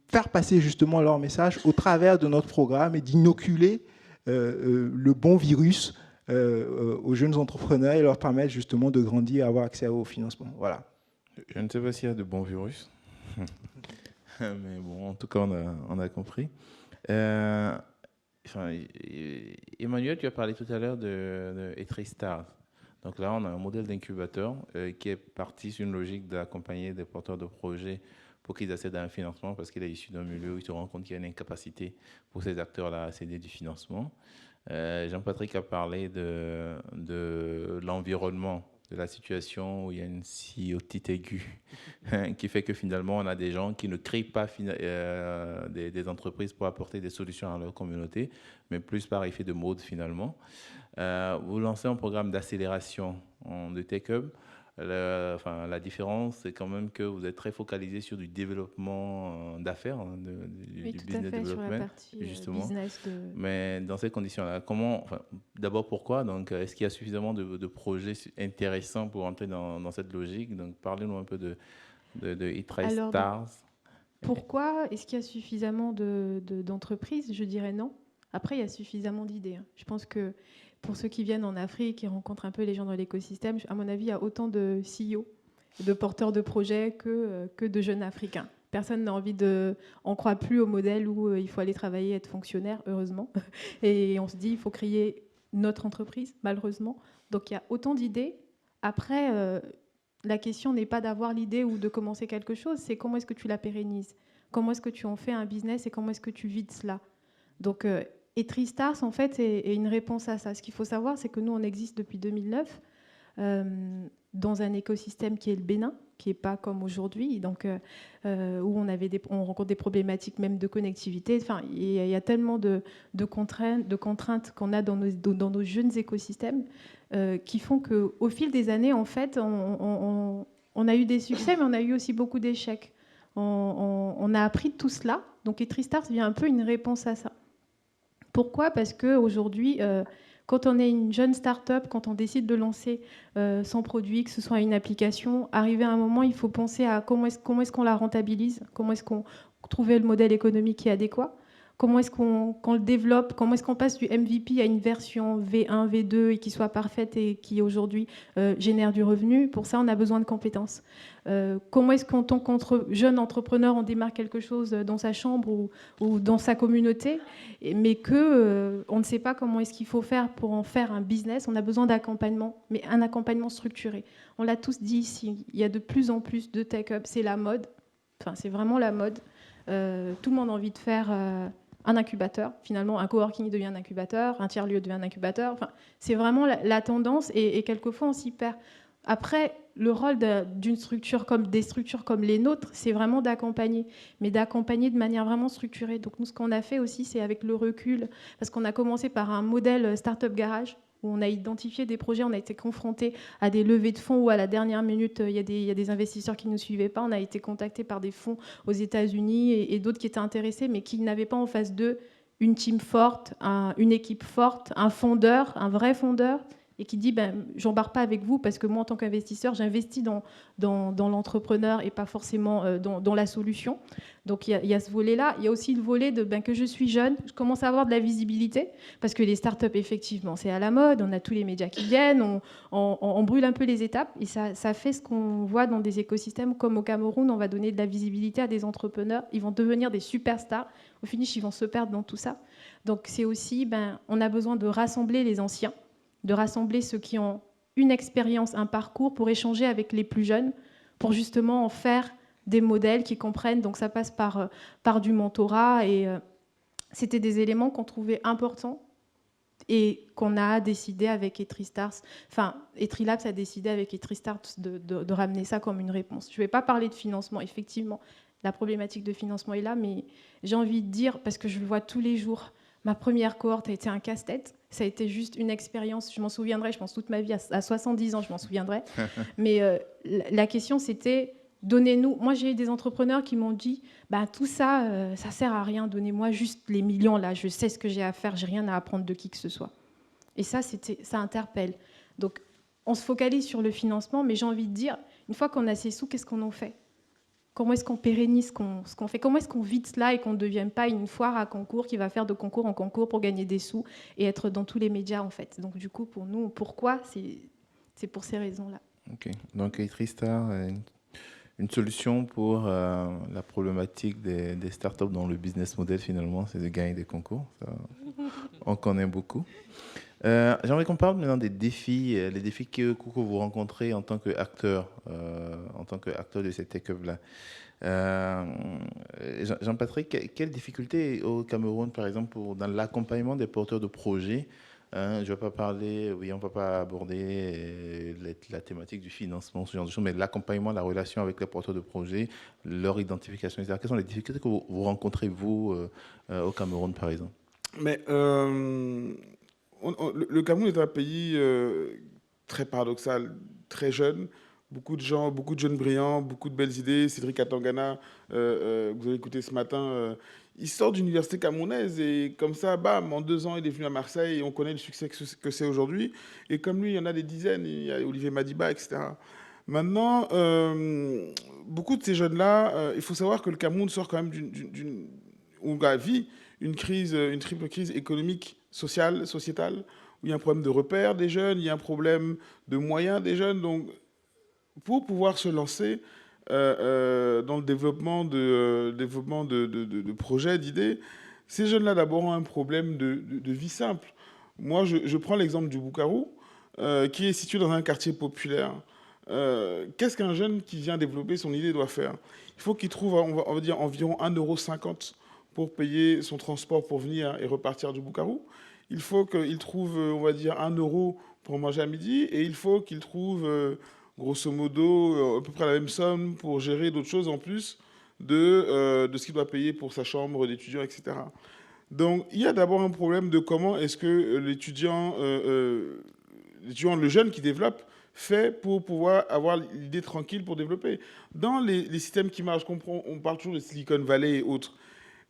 faire passer justement leur message au travers de notre programme et d'inoculer le bon virus aux jeunes entrepreneurs et leur permettre justement de grandir et avoir accès au financement. Voilà. Je ne sais pas s'il y a de bons virus, mais bon, en tout cas, on a compris. Emmanuel, tu as parlé tout à l'heure de Etristar. Donc là, on a un modèle d'incubateur qui est parti sur une logique d'accompagner des porteurs de projets pour qu'ils accèdent à un financement parce qu'il est issu d'un milieu où il se rend compte qu'il y a une incapacité pour ces acteurs-là à accéder du financement. Jean-Patrick a parlé de l'environnement, de la situation où il y a une si otite aiguë qui fait que finalement, on a des gens qui ne créent pas des entreprises pour apporter des solutions à leur communauté, mais plus par effet de mode finalement. Vous lancez un programme d'accélération de Tech Hub. La différence, c'est quand même que vous êtes très focalisé sur du développement d'affaires, hein, oui, du tout business à fait, development, sur la partie justement. Business Mais dans ces conditions-là, d'abord pourquoi ? Donc, est-ce qu'il y a suffisamment de projets intéressants pour entrer dans cette logique ? Donc, parlez-nous un peu de Etristar. Pourquoi est-ce qu'il y a suffisamment d'entreprises ? Je dirais non. Après, il y a suffisamment d'idées. Je pense que pour ceux qui viennent en Afrique et rencontrent un peu les gens dans l'écosystème, à mon avis, il y a autant de CEO, de porteurs de projets que de jeunes Africains. Personne n'a envie de... On ne croit plus au modèle où il faut aller travailler, être fonctionnaire, heureusement. Et on se dit, il faut créer notre entreprise, malheureusement. Donc, il y a autant d'idées. Après, la question n'est pas d'avoir l'idée ou de commencer quelque chose, c'est comment est-ce que tu la pérennises ? Comment est-ce que tu en fais un business et comment est-ce que tu vides cela ? Donc, Etristar, en fait, est une réponse à ça. Ce qu'il faut savoir, c'est que nous, on existe depuis 2009 dans un écosystème qui est le Bénin, qui n'est pas comme aujourd'hui, donc où on rencontre des problématiques même de connectivité. Enfin, il y a tellement de contraintes qu'on a dans nos jeunes écosystèmes qui font qu'au fil des années, en fait, on a eu des succès, mais on a eu aussi beaucoup d'échecs. On a appris de tout cela. Donc, Etristar vient un peu une réponse à ça. Pourquoi ? Parce qu'aujourd'hui, quand on est une jeune start-up, quand on décide de lancer son produit, que ce soit une application, arrivé à un moment, il faut penser à comment est-ce qu'on la rentabilise, comment est-ce qu'on trouve le modèle économique qui est adéquat, comment est-ce qu'on le développe, comment est-ce qu'on passe du MVP à une version V1, V2 et qui soit parfaite et qui aujourd'hui génère du revenu. Pour ça, on a besoin de compétences. Comment est-ce qu'en tant que jeune entrepreneur, on démarre quelque chose dans sa chambre ou dans sa communauté, mais on ne sait pas comment est-ce qu'il faut faire pour en faire un business. On a besoin d'accompagnement, mais un accompagnement structuré. On l'a tous dit ici, il y a de plus en plus de tech-up, c'est la mode, enfin c'est vraiment la mode. Tout le monde a envie de faire un incubateur. Finalement, un coworking devient un incubateur, un tiers-lieu devient un incubateur. Enfin, c'est vraiment la tendance et quelquefois on s'y perd. Après, le rôle des structures comme les nôtres, c'est vraiment d'accompagner, mais d'accompagner de manière vraiment structurée. Donc nous, ce qu'on a fait aussi, c'est avec le recul, parce qu'on a commencé par un modèle Startup Garage, où on a identifié des projets, on a été confronté à des levées de fonds où à la dernière minute, il y a des investisseurs qui ne nous suivaient pas. On a été contacté par des fonds aux États-Unis et d'autres qui étaient intéressés, mais qui n'avaient pas en face d'eux une team forte, une équipe forte, un fondeur, un vrai fondeur, et qui dit j'embarque pas avec vous parce que moi en tant qu'investisseur j'investis dans l'entrepreneur et pas forcément dans la solution. Donc il y a ce volet-là. Il y a aussi le volet de que je suis jeune, je commence à avoir de la visibilité parce que les startups effectivement c'est à la mode, on a tous les médias qui viennent, on brûle un peu les étapes et ça fait ce qu'on voit dans des écosystèmes comme au Cameroun. On va donner de la visibilité à des entrepreneurs, ils vont devenir des superstars, au finish ils vont se perdre dans tout ça. Donc c'est aussi on a besoin de rassembler les anciens, de rassembler ceux qui ont une expérience, un parcours, pour échanger avec les plus jeunes, pour justement en faire des modèles qui comprennent. Donc ça passe par du mentorat, et c'était des éléments qu'on trouvait importants et qu'on a décidé avec Ethristars, enfin Ethrilabs a décidé avec Ethristars de ramener ça comme une réponse. Je ne vais pas parler de financement, effectivement, la problématique de financement est là, mais j'ai envie de dire, parce que je le vois tous les jours, ma première cohorte a été un casse-tête. Ça a été juste une expérience, je m'en souviendrai, je pense toute ma vie, à 70 ans, je m'en souviendrai. Mais la question, c'était, donnez-nous... Moi, j'ai eu des entrepreneurs qui m'ont dit, tout ça, ça sert à rien, donnez-moi juste les millions, là, je sais ce que j'ai à faire, j'ai rien à apprendre de qui que ce soit. Et ça interpelle. Donc, on se focalise sur le financement, mais j'ai envie de dire, une fois qu'on a ces sous, qu'est-ce qu'on en fait ? Comment est-ce qu'on pérennise ce qu'on fait ? Comment est-ce qu'on vide cela et qu'on ne devienne pas une foire à concours qui va faire de concours en concours pour gagner des sous et être dans tous les médias, en fait ? Donc, du coup, pour nous, pourquoi ? C'est pour ces raisons-là. Ok. Donc, Ethristars, une solution pour la problématique des startups dont le business model, finalement, c'est de gagner des concours. Ça, on connaît beaucoup. J'aimerais qu'on parle maintenant des défis, les défis que vous rencontrez en tant qu'acteur, de cette tech-hub-là. Jean-Patrick, quelles difficultés au Cameroun, par exemple, dans l'accompagnement des porteurs de projets ? Je ne vais pas parler, on ne va pas aborder la thématique du financement, ce genre de choses, mais l'accompagnement, la relation avec les porteurs de projets, leur identification, etc. Quelles sont les difficultés que vous rencontrez, vous, au Cameroun, par exemple ? Mais le Cameroun est un pays très paradoxal, très jeune. Beaucoup de jeunes brillants, beaucoup de belles idées. Cédric Atangana, que vous avez écouté ce matin, il sort d'université camerounaise et comme ça, bam, en 2 ans, il est venu à Marseille et on connaît le succès que c'est aujourd'hui. Et comme lui, il y en a des dizaines. Il y a Olivier Madiba, etc. Maintenant, beaucoup de ces jeunes-là, il faut savoir que le Cameroun sort quand même on vit une triple crise économique, sociale, sociétale, où il y a un problème de repères des jeunes, il y a un problème de moyens des jeunes. Donc, pour pouvoir se lancer dans le développement de projets, d'idées, ces jeunes-là, d'abord, ont un problème de vie simple. Moi, je prends l'exemple du Boukarou, qui est situé dans un quartier populaire. Qu'est-ce qu'un jeune qui vient développer son idée doit faire ? Il faut qu'il trouve, on va dire, environ 1,50 € pour payer son transport pour venir et repartir du Boukarou. Il faut qu'il trouve, on va dire, 1 € pour manger à midi, et il faut qu'il trouve, grosso modo, à peu près la même somme pour gérer d'autres choses en plus de ce qu'il doit payer pour sa chambre d'étudiant, etc. Donc, il y a d'abord un problème de comment est-ce que l'étudiant, le jeune qui développe, fait pour pouvoir avoir l'idée tranquille pour développer. Dans les systèmes qui marchent, on parle toujours de Silicon Valley et autres.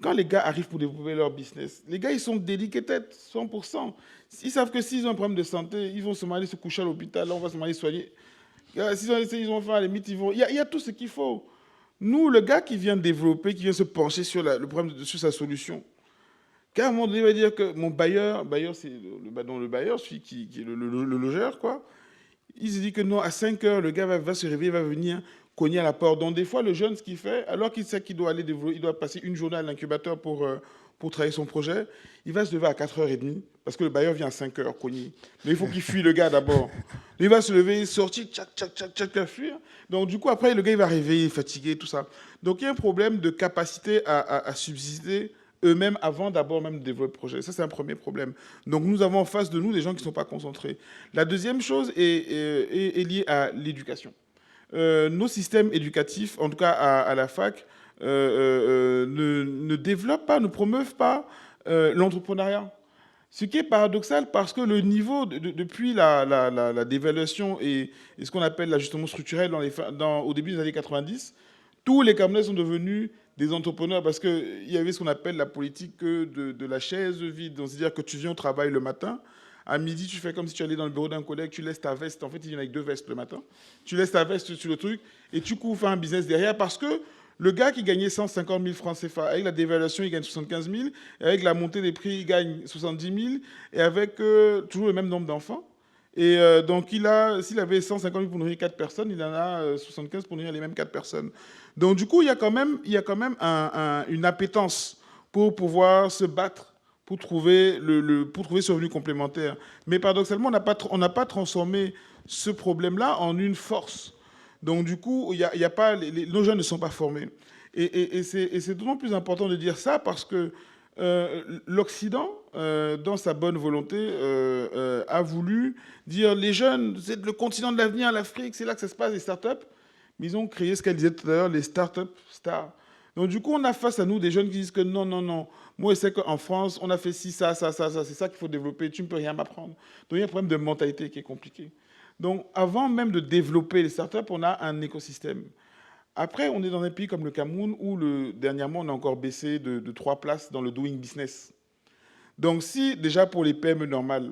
Quand les gars arrivent pour développer leur business, les gars, ils sont dédicated 100%. Ils savent que s'ils ont un problème de santé, ils vont se aller se coucher à l'hôpital, là, on va se aller soigner. S'ils ont faim, à la limite, il y a tout ce qu'il faut. Nous, le gars qui vient développer, qui vient se pencher sur le problème, sur sa solution, qu'à un moment donné, il va dire que mon bailleur c'est le bailleur, celui qui est le logeur, quoi. Il se dit que non, à 5 heures, le gars va se réveiller, va venir cogner à la porte. Donc, des fois, le jeune, ce qu'il fait, alors qu'il sait qu'il doit aller développer, il doit passer une journée à l'incubateur pour travailler son projet, il va se lever à 4h30, parce que le bailleur vient à 5h cogner. Mais il faut qu'il fuit le gars d'abord. Il va se lever, sortir, tchac, fuir. Donc, du coup, après, le gars, il va réveiller, fatigué, tout ça. Donc, il y a un problème de capacité à subsister eux-mêmes avant d'abord même de développer le projet. Ça, c'est un premier problème. Donc, nous avons en face de nous des gens qui ne sont pas concentrés. La deuxième chose est liée à l'éducation. Nos systèmes éducatifs, en tout cas à la fac, ne développent pas, ne promeuvent pas l'entrepreneuriat. Ce qui est paradoxal parce que le niveau, depuis la dévaluation et ce qu'on appelle l'ajustement structurel au début des années 90, tous les Camerounais sont devenus des entrepreneurs parce qu'il y avait ce qu'on appelle la politique de la chaise vide. C'est-à-dire que tu viens au travail le matin, à midi, tu fais comme si tu allais dans le bureau d'un collègue, tu laisses ta veste, en fait, il vient avec 2 vestes le matin, tu laisses ta veste sur le truc et tu cours faire un business derrière parce que le gars qui gagnait 150 000 francs CFA, avec la dévaluation, il gagne 75 000, et avec la montée des prix, il gagne 70 000, et avec toujours le même nombre d'enfants. Et donc, s'il avait 150 000 pour nourrir 4 personnes, il en a 75 pour nourrir les mêmes 4 personnes. Donc, du coup, il y a quand même une appétence pour pouvoir se battre, pour trouver ce revenu complémentaire. Mais paradoxalement, on n'a pas transformé ce problème-là en une force. Donc, du coup, nos jeunes ne sont pas formés. Et c'est d'autant plus important de dire ça parce que l'Occident, dans sa bonne volonté, a voulu dire les jeunes, c'est le continent de l'avenir, l'Afrique, c'est là que ça se passe, les startups. Mais ils ont créé ce qu'elle disait tout à l'heure, les startups stars. Donc, du coup, on a face à nous des jeunes qui disent que non, non, non. Moi, je sais qu'en France, on a fait ci, ça, ça, ça, ça. C'est ça qu'il faut développer. Tu ne peux rien m'apprendre. Donc, il y a un problème de mentalité qui est compliqué. Donc, avant même de développer les startups, on a un écosystème. Après, on est dans un pays comme le Cameroun où, dernièrement, on a encore baissé de 3 places dans le doing business. Donc, si déjà pour les PME normales,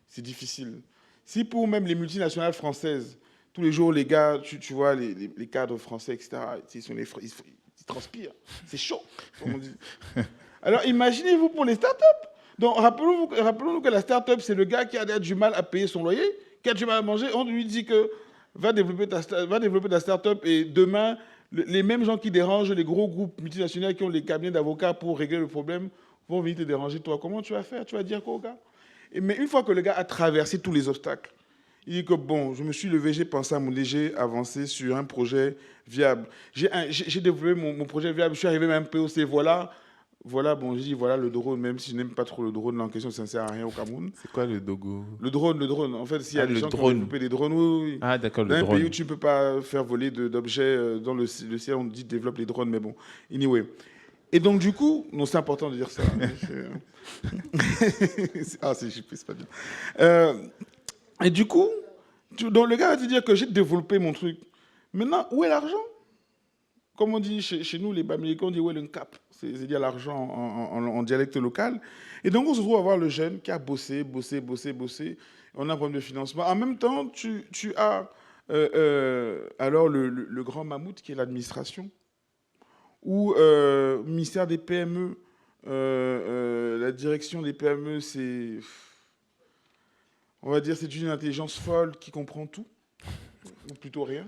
c'est difficile. Si pour même les multinationales françaises, tous les jours, les gars, tu vois, les cadres français, etc., ils transpirent. C'est chaud, comme on dit. Alors, imaginez-vous pour les startups. Donc, rappelons-nous que la startup, c'est le gars qui a du mal à payer son loyer, qui a du mal à manger. On lui dit que va développer ta startup et demain, les mêmes gens qui dérangent les gros groupes multinationaux qui ont les cabinets d'avocats pour régler le problème vont venir te déranger toi. Comment tu vas faire? Tu vas dire quoi au gars? Mais une fois que le gars a traversé tous les obstacles, il dit que bon, je me suis levé, j'ai pensé à mon léger, avancé sur un projet viable. J'ai développé mon projet viable, je suis arrivé même POC, voilà, bon, j'ai dit, voilà le drone, même si je n'aime pas trop le drone, en question, ça ne sert à rien au Cameroun. C'est quoi le dogo? Le drone. En fait, s'il y a des gens qui ont développé des drones, oui. Ah, d'accord, le drone. Dans un pays où tu ne peux pas faire voler d'objets dans le ciel, on dit développe les drones, mais bon, anyway. Et donc, du coup, non, c'est important de dire ça. C'est pas bien. Et du coup, donc le gars va te dire que j'ai développé mon truc. Maintenant, où est l'argent? Comme on dit chez nous, les Bamillékons, on dit où est le cap? C'est-à-dire l'argent en dialecte local. Et donc, on se trouve à voir le jeune qui a bossé. On a un problème de financement. En même temps, tu as alors le grand mammouth qui est l'administration, ou ministère des PME, la direction des PME, c'est, on va dire, c'est une intelligence folle qui comprend tout, ou plutôt rien.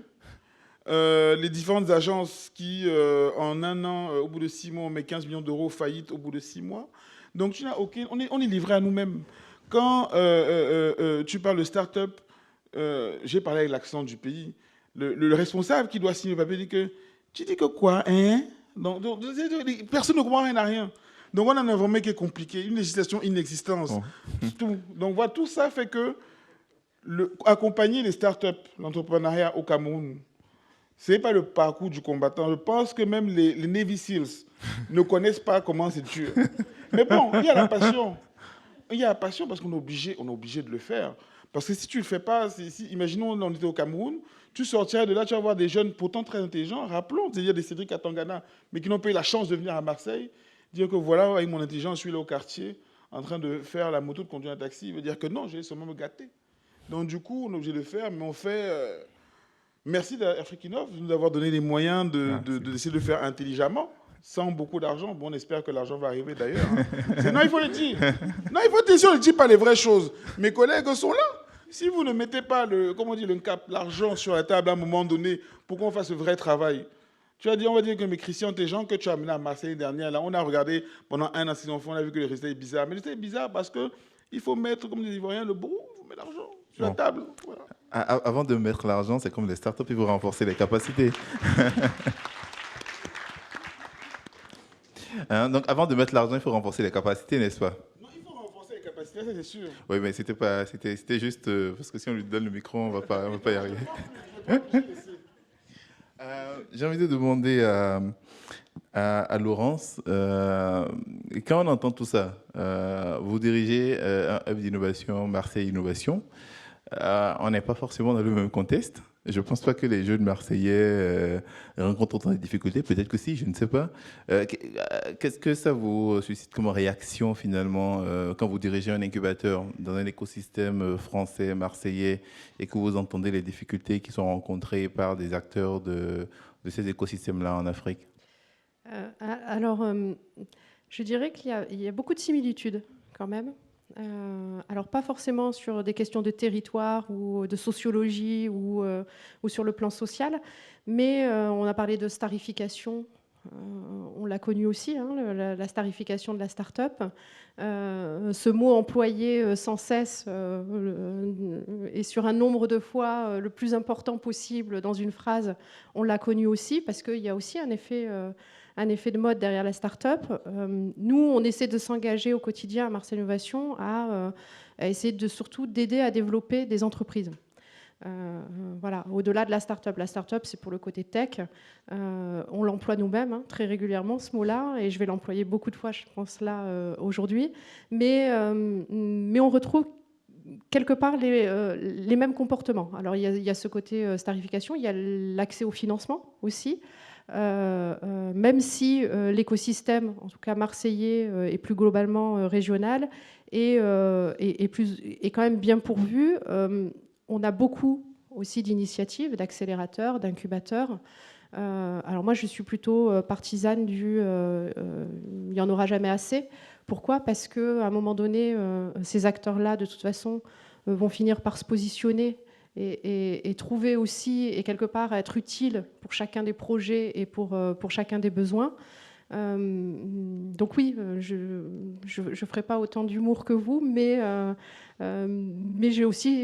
Les différentes agences qui, en un an, au bout de 6 mois, on met 15 millions d'euros faillite au bout de 6 mois. Donc, on est livré à nous-mêmes. Quand tu parles de start-up, j'ai parlé avec l'accent du pays, le responsable qui doit signer le papier dit que, tu dis que quoi, hein? Donc, personne ne comprend rien à rien. Donc, on a un environnement qui est compliqué, une législation inexistante. Oh. Tout. Donc, voilà, tout ça fait que accompagner les start-up, l'entrepreneuriat au Cameroun, ce n'est pas le parcours du combattant. Je pense que même les Navy Seals ne connaissent pas comment c'est dur. Mais bon, il y a la passion. Il y a la passion parce qu'on est obligé de le faire. Parce que si tu ne le fais pas, imaginons on était au Cameroun, tu sortirais de là, tu vas voir des jeunes pourtant très intelligents, rappelons, c'est-à-dire des Cédric Katangana, mais qui n'ont pas eu la chance de venir à Marseille, dire que voilà, avec mon intelligence, je suis là au quartier, en train de faire la moto, de conduire un taxi. Il veut dire que non, j'ai seulement me gâter. Donc du coup, on est obligé de le faire, mais on fait... Merci à Afrique Innov de nous avoir donné les moyens d'essayer de le faire intelligemment, sans beaucoup d'argent. Bon, on espère que l'argent va arriver d'ailleurs. Hein. Non, il faut le dire. Non, il faut dire si on ne dit pas les vraies choses. Mes collègues sont là. Si vous ne mettez pas le cap, l'argent sur la table à un moment donné pour qu'on fasse ce vrai travail, tu vas dire, on va dire que mes Christian, tes gens que tu as amenés à Marseille dernière, là, on a regardé pendant 1 an, 6 enfants, on a vu que le résultat est bizarre. Mais le résultat est bizarre parce qu'il faut mettre, comme les Ivoiriens, le brou, il faut mettre l'argent sur la table. Voilà. Avant de mettre l'argent, c'est comme les startups, il faut renforcer les capacités. Hein, donc, avant de mettre l'argent, il faut renforcer les capacités, n'est-ce pas? Non, il faut renforcer les capacités, ça c'est sûr. Oui, mais c'était juste parce que si on lui donne le micro, on va pas y arriver. J'ai envie de demander à Laurence, quand on entend tout ça, vous dirigez un hub d'innovation, Marseille Innovation, on n'est pas forcément dans le même contexte. Je ne pense pas que les jeunes Marseillais rencontrent autant de difficultés. Peut-être que si, je ne sais pas. Qu'est-ce que ça vous suscite comme réaction finalement quand vous dirigez un incubateur dans un écosystème français, marseillais, et que vous entendez les difficultés qui sont rencontrées par des acteurs de ces écosystèmes-là en Afrique? Alors, je dirais qu'il y a beaucoup de similitudes quand même. Alors pas forcément sur des questions de territoire ou de sociologie ou sur le plan social, mais on a parlé de starification, on l'a connu aussi, hein, la starification de la start-up. Ce mot employé sans cesse et sur un nombre de fois le plus important possible dans une phrase, on l'a connu aussi parce qu'il y a aussi un effet de mode derrière la start-up. Nous, on essaie de s'engager au quotidien à Marseille Innovation à essayer surtout d'aider à développer des entreprises. Voilà, au-delà de la start-up. La start-up, c'est pour le côté tech. On l'emploie nous-mêmes hein, très régulièrement, ce mot-là, et je vais l'employer beaucoup de fois, je pense, là, aujourd'hui. Mais on retrouve quelque part les mêmes comportements. Alors, il y a ce côté starification, il y a l'accès au financement aussi. Même si l'écosystème, en tout cas marseillais et plus globalement régional, est quand même bien pourvu, on a beaucoup aussi d'initiatives, d'accélérateurs, d'incubateurs. Alors moi, je suis plutôt partisane il n'y en aura jamais assez. Pourquoi ? Parce qu'à un moment donné, ces acteurs-là, de toute façon, vont finir par se positionner et trouver aussi, et quelque part être utile pour chacun des projets et pour chacun des besoins. Donc oui, je ne ferai pas autant d'humour que vous, mais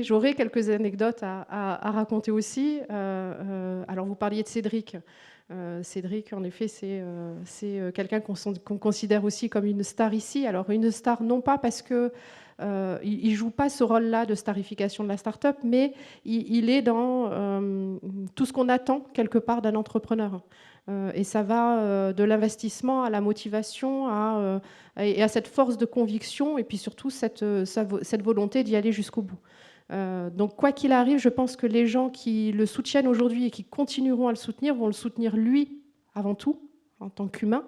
j'aurai quelques anecdotes à raconter aussi. Alors vous parliez de Cédric. Cédric, en effet, c'est quelqu'un qu'on considère aussi comme une star ici. Alors une star, non pas parce que il ne joue pas ce rôle-là de starification de la start-up, mais il est dans tout ce qu'on attend quelque part d'un entrepreneur. Et ça va de l'investissement à la motivation et à cette force de conviction et puis surtout cette volonté d'y aller jusqu'au bout. Donc quoi qu'il arrive, je pense que les gens qui le soutiennent aujourd'hui et qui continueront à le soutenir vont le soutenir lui avant tout, en tant qu'humain,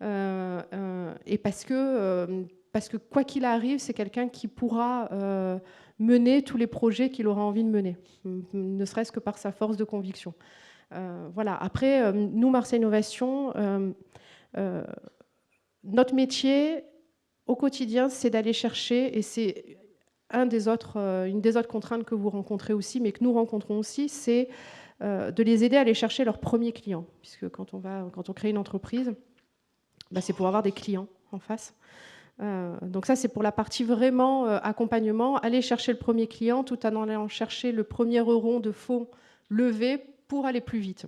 et parce que quoi qu'il arrive, c'est quelqu'un qui pourra mener tous les projets qu'il aura envie de mener, ne serait-ce que par sa force de conviction. Voilà. Après, nous, Marseille Innovation, notre métier au quotidien, c'est d'aller chercher, et c'est une des autres contraintes que vous rencontrez aussi, mais que nous rencontrons aussi, c'est de les aider à aller chercher leurs premiers clients. Puisque quand on crée une entreprise, c'est pour avoir des clients en face. Donc ça, c'est pour la partie vraiment accompagnement, aller chercher le premier client tout en allant chercher le premier euro de fonds levé pour aller plus vite.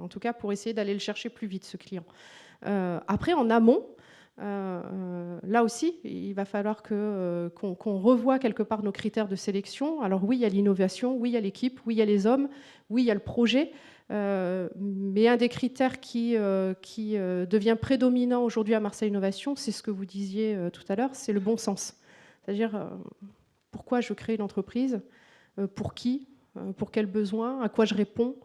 En tout cas, pour essayer d'aller le chercher plus vite, ce client. Après, en amont, là aussi, il va falloir qu'on revoie quelque part nos critères de sélection. Alors oui, il y a l'innovation, oui, il y a l'équipe, oui, il y a les hommes, oui, il y a le projet. Mais un des critères qui devient prédominant aujourd'hui à Marseille Innovation, c'est ce que vous disiez tout à l'heure, c'est le bon sens. C'est-à-dire, pourquoi je crée une entreprise, pour qui, pour quels besoins, à quoi je réponds.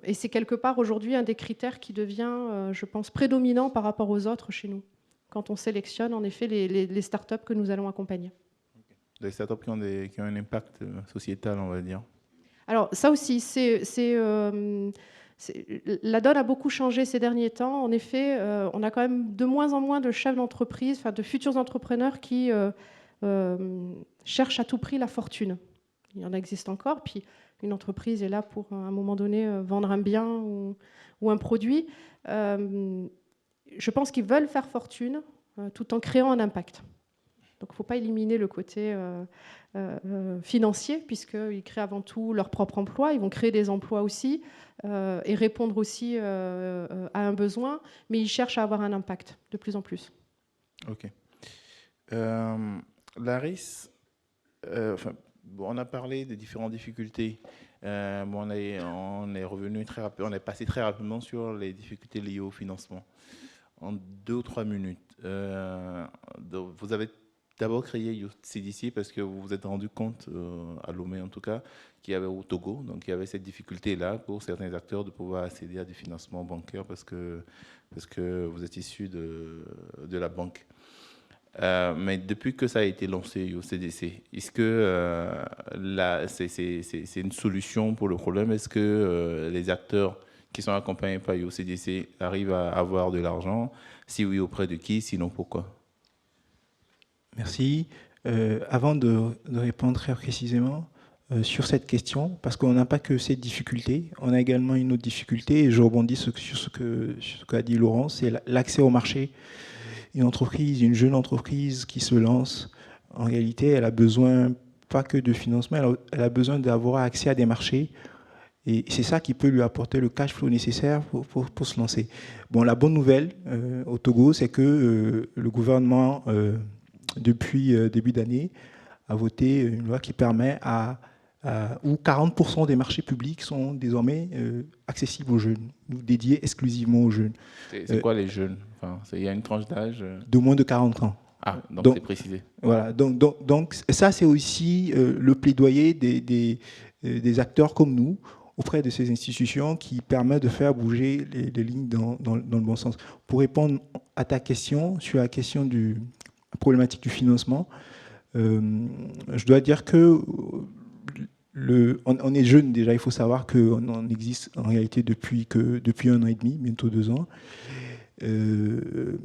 Et c'est quelque part aujourd'hui un des critères qui devient, je pense, prédominant par rapport aux autres chez nous, quand on sélectionne en effet les startups que nous allons accompagner. Des startups qui ont un impact sociétal, on va dire. Alors ça aussi, la donne a beaucoup changé ces derniers temps. En effet, on a quand même de moins en moins de chefs d'entreprise, enfin de futurs entrepreneurs qui cherchent à tout prix la fortune. Il y en existe encore, puis une entreprise est là pour, à un moment donné, vendre un bien ou un produit. Je pense qu'ils veulent faire fortune tout en créant un impact. Donc il ne faut pas éliminer le côté financier, puisqu'ils créent avant tout leur propre emploi, ils vont créer des emplois aussi et répondre aussi à un besoin, mais ils cherchent à avoir un impact de plus en plus. Ok. Laris, on a parlé des différentes difficultés. On est revenu très rapidement, on est passé très rapidement sur les difficultés liées au financement. En 2 ou 3 minutes, vous avez d'abord créé UCDC parce que vous vous êtes rendu compte, à Lomé en tout cas, qu'il y avait au Togo, donc il y avait cette difficulté-là pour certains acteurs de pouvoir accéder à du financement bancaire parce que vous êtes issu de la banque. Mais depuis que ça a été lancé, UCDC, est-ce que c'est une solution pour le problème? Est-ce que les acteurs qui sont accompagnés par UCDC arrivent à avoir de l'argent? Si oui, auprès de qui? Sinon, pourquoi? Merci. Avant de répondre très précisément sur cette question, parce qu'on n'a pas que cette difficulté, on a également une autre difficulté, et je rebondis sur ce qu'a dit Laurent, c'est l'accès au marché. Une jeune entreprise qui se lance, en réalité, elle a besoin pas que de financement, elle a besoin d'avoir accès à des marchés. Et c'est ça qui peut lui apporter le cash flow nécessaire pour se lancer. Bon, la bonne nouvelle au Togo, c'est que le gouvernement, depuis début d'année, a voté une loi qui permet où 40% des marchés publics sont désormais accessibles aux jeunes, dédiés exclusivement aux jeunes. C'est quoi les jeunes? Il y a une tranche d'âge de moins de 40 ans. Ah, donc c'est précisé. Voilà, donc ça c'est aussi le plaidoyer des acteurs comme nous auprès de ces institutions qui permet de faire bouger les lignes dans le bon sens. Pour répondre à ta question, sur la question la problématique du financement, je dois dire que on est jeune déjà, il faut savoir qu'on existe en réalité depuis 1 an et demi, bientôt 2 ans. Le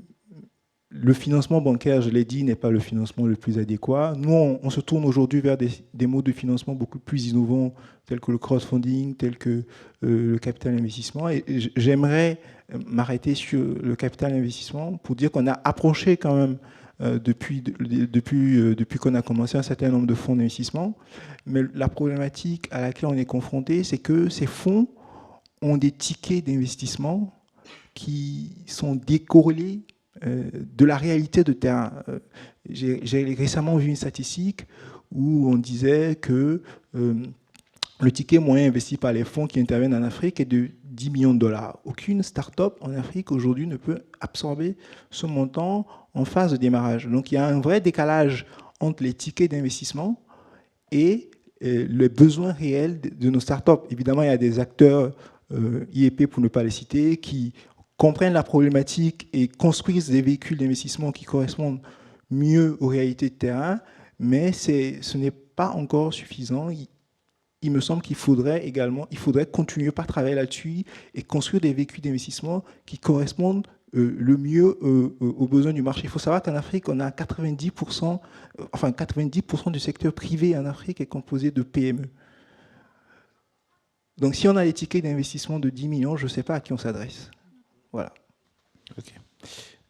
financement bancaire, je l'ai dit, n'est pas le financement le plus adéquat. Nous, on se tourne aujourd'hui vers des modes de financement beaucoup plus innovants, tels que le crowdfunding, tels que le capital investissement. Et j'aimerais m'arrêter sur le capital investissement pour dire qu'on a approché quand même, depuis qu'on a commencé, un certain nombre de fonds d'investissement. Mais la problématique à laquelle on est confronté, c'est que ces fonds ont des tickets d'investissement qui sont décorrélés de la réalité de terrain. J'ai récemment vu une statistique où on disait que le ticket moyen investi par les fonds qui interviennent en Afrique est de 10 millions de dollars. Aucune start-up en Afrique aujourd'hui ne peut absorber ce montant en phase de démarrage. Donc il y a un vrai décalage entre les tickets d'investissement et les besoins réels de nos start-up. Évidemment, il y a des acteurs, IEP pour ne pas les citer, qui comprennent la problématique et construisent des véhicules d'investissement qui correspondent mieux aux réalités de terrain, mais ce n'est pas encore suffisant. Il me semble qu'il faudrait continuer par travailler là-dessus et construire des véhicules d'investissement qui correspondent le mieux aux besoins du marché. Il faut savoir qu'en Afrique, on a 90% du secteur privé en Afrique est composé de PME. Donc si on a des tickets d'investissement de 10 millions, je ne sais pas à qui on s'adresse. Voilà. Ok.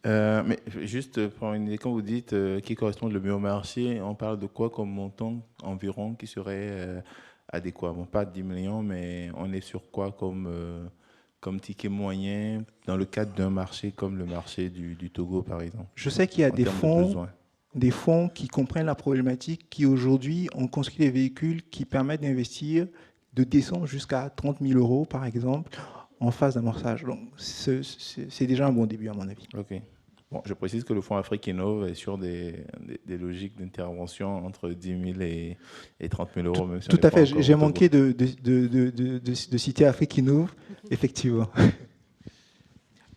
Mais juste pour une idée, quand vous dites qui correspond le mieux au marché, on parle de quoi comme montant environ qui serait adéquat? Bon, pas 10 millions, mais on est sur quoi comme ticket moyen dans le cadre d'un marché comme le marché du Togo, par exemple? Je sais qu'il y a des fonds qui comprennent la problématique, qui aujourd'hui ont construit des véhicules qui permettent d'investir, de descendre jusqu'à 30 000 euros, par exemple, en phase d'amorçage. Donc, c'est déjà un bon début, à mon avis. OK. Bon, je précise que le Fonds Afrique Innove est sur des logiques d'intervention entre 10 000 et 30 000 euros. Même si tout à fait. J'ai manqué de citer Afrique Innove, effectivement.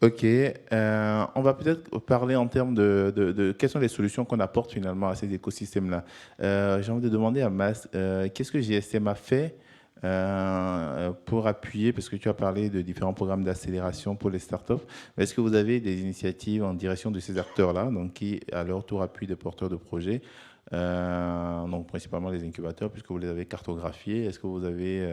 OK. On va peut-être parler en termes de quelles sont les solutions qu'on apporte finalement à ces écosystèmes-là. J'ai envie de demander à Mas, qu'est-ce que GSM a fait pour appuyer, parce que tu as parlé de différents programmes d'accélération pour les startups. Est-ce que vous avez des initiatives en direction de ces acteurs-là, donc qui à leur tour appuient des porteurs de projets, donc principalement les incubateurs, puisque vous les avez cartographiés? Est-ce que vous avez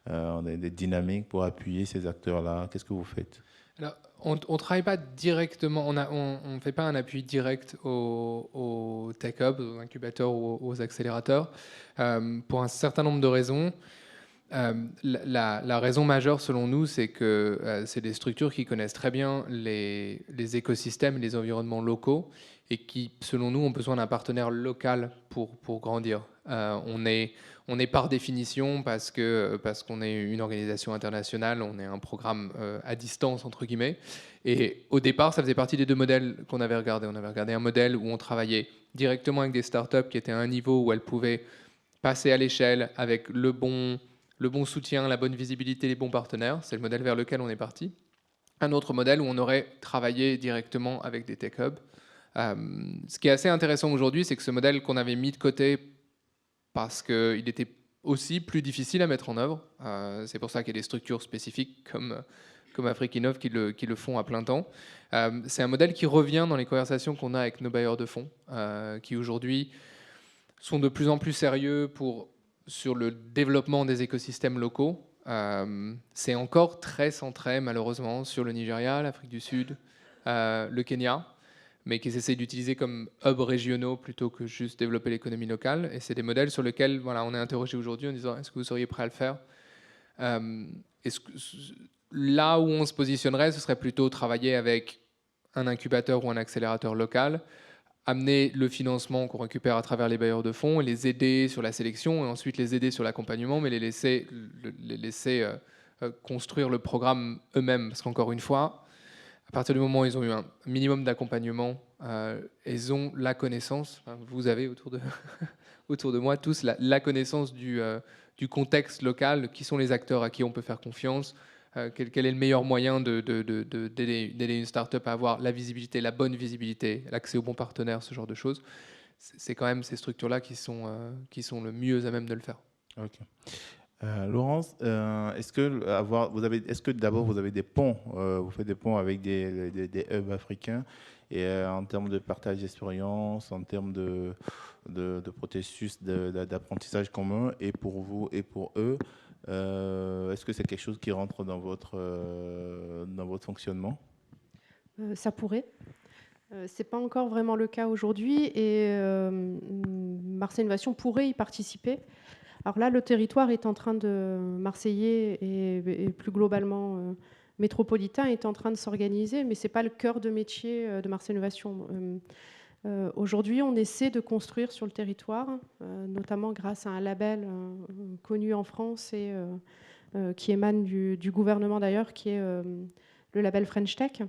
des dynamiques pour appuyer ces acteurs-là? Qu'est-ce que vous faites? Alors, on ne travaille pas directement, on ne fait pas un appui direct aux tech hubs, aux incubateurs ou aux accélérateurs, pour un certain nombre de raisons. La raison majeure, selon nous, c'est que c'est des structures qui connaissent très bien les écosystèmes et les environnements locaux et qui, selon nous, ont besoin d'un partenaire local pour grandir. On est par définition, parce qu'on est une organisation internationale, on est un programme à distance, entre guillemets. Et au départ, ça faisait partie des deux modèles qu'on avait regardés. On avait regardé un modèle où on travaillait directement avec des startups qui étaient à un niveau où elles pouvaient passer à l'échelle avec le bon soutien, la bonne visibilité, les bons partenaires. C'est le modèle vers lequel on est parti. Un autre modèle où on aurait travaillé directement avec des tech hubs. Ce qui est assez intéressant aujourd'hui, c'est que ce modèle qu'on avait mis de côté parce qu'il était aussi plus difficile à mettre en œuvre. C'est pour ça qu'il y a des structures spécifiques comme Afrique Innov qui le font à plein temps. C'est un modèle qui revient dans les conversations qu'on a avec nos bailleurs de fonds, qui aujourd'hui sont de plus en plus sérieux sur le développement des écosystèmes locaux. C'est encore très centré, malheureusement, sur le Nigeria, l'Afrique du Sud, le Kenya, mais qu'ils essaient d'utiliser comme hubs régionaux plutôt que juste développer l'économie locale. Et c'est des modèles sur lesquels on est interrogé aujourd'hui en disant est-ce que vous seriez prêt à le faire Là où on se positionnerait, ce serait plutôt travailler avec un incubateur ou un accélérateur local, amener le financement qu'on récupère à travers les bailleurs de fonds et les aider sur la sélection et ensuite les aider sur l'accompagnement, mais les laisser construire le programme eux-mêmes. Parce qu'encore une fois, à partir du moment où ils ont eu un minimum d'accompagnement, ils ont la connaissance, vous avez autour de moi tous la connaissance du contexte local, qui sont les acteurs à qui on peut faire confiance, quel est le meilleur moyen d'aider une start-up à avoir la visibilité, la bonne visibilité, l'accès aux bons partenaires, ce genre de choses. C'est quand même ces structures-là qui sont le mieux à même de le faire. Ok. Laurence, est-ce que d'abord vous avez des ponts, vous faites des ponts avec des hubs africains et en termes de partage d'expérience, en termes de processus d'apprentissage commun et pour vous et pour eux, est-ce que c'est quelque chose qui rentre dans votre fonctionnement? Ça pourrait. Ce n'est pas encore vraiment le cas aujourd'hui et Marseille Innovation pourrait y participer. Alors là, le territoire est en train de, marseillais et plus globalement métropolitain, est en train de s'organiser, mais ce n'est pas le cœur de métier de Marseille Innovation. Aujourd'hui, on essaie de construire sur le territoire, notamment grâce à un label connu en France et qui émane du gouvernement d'ailleurs, qui est le label French Tech,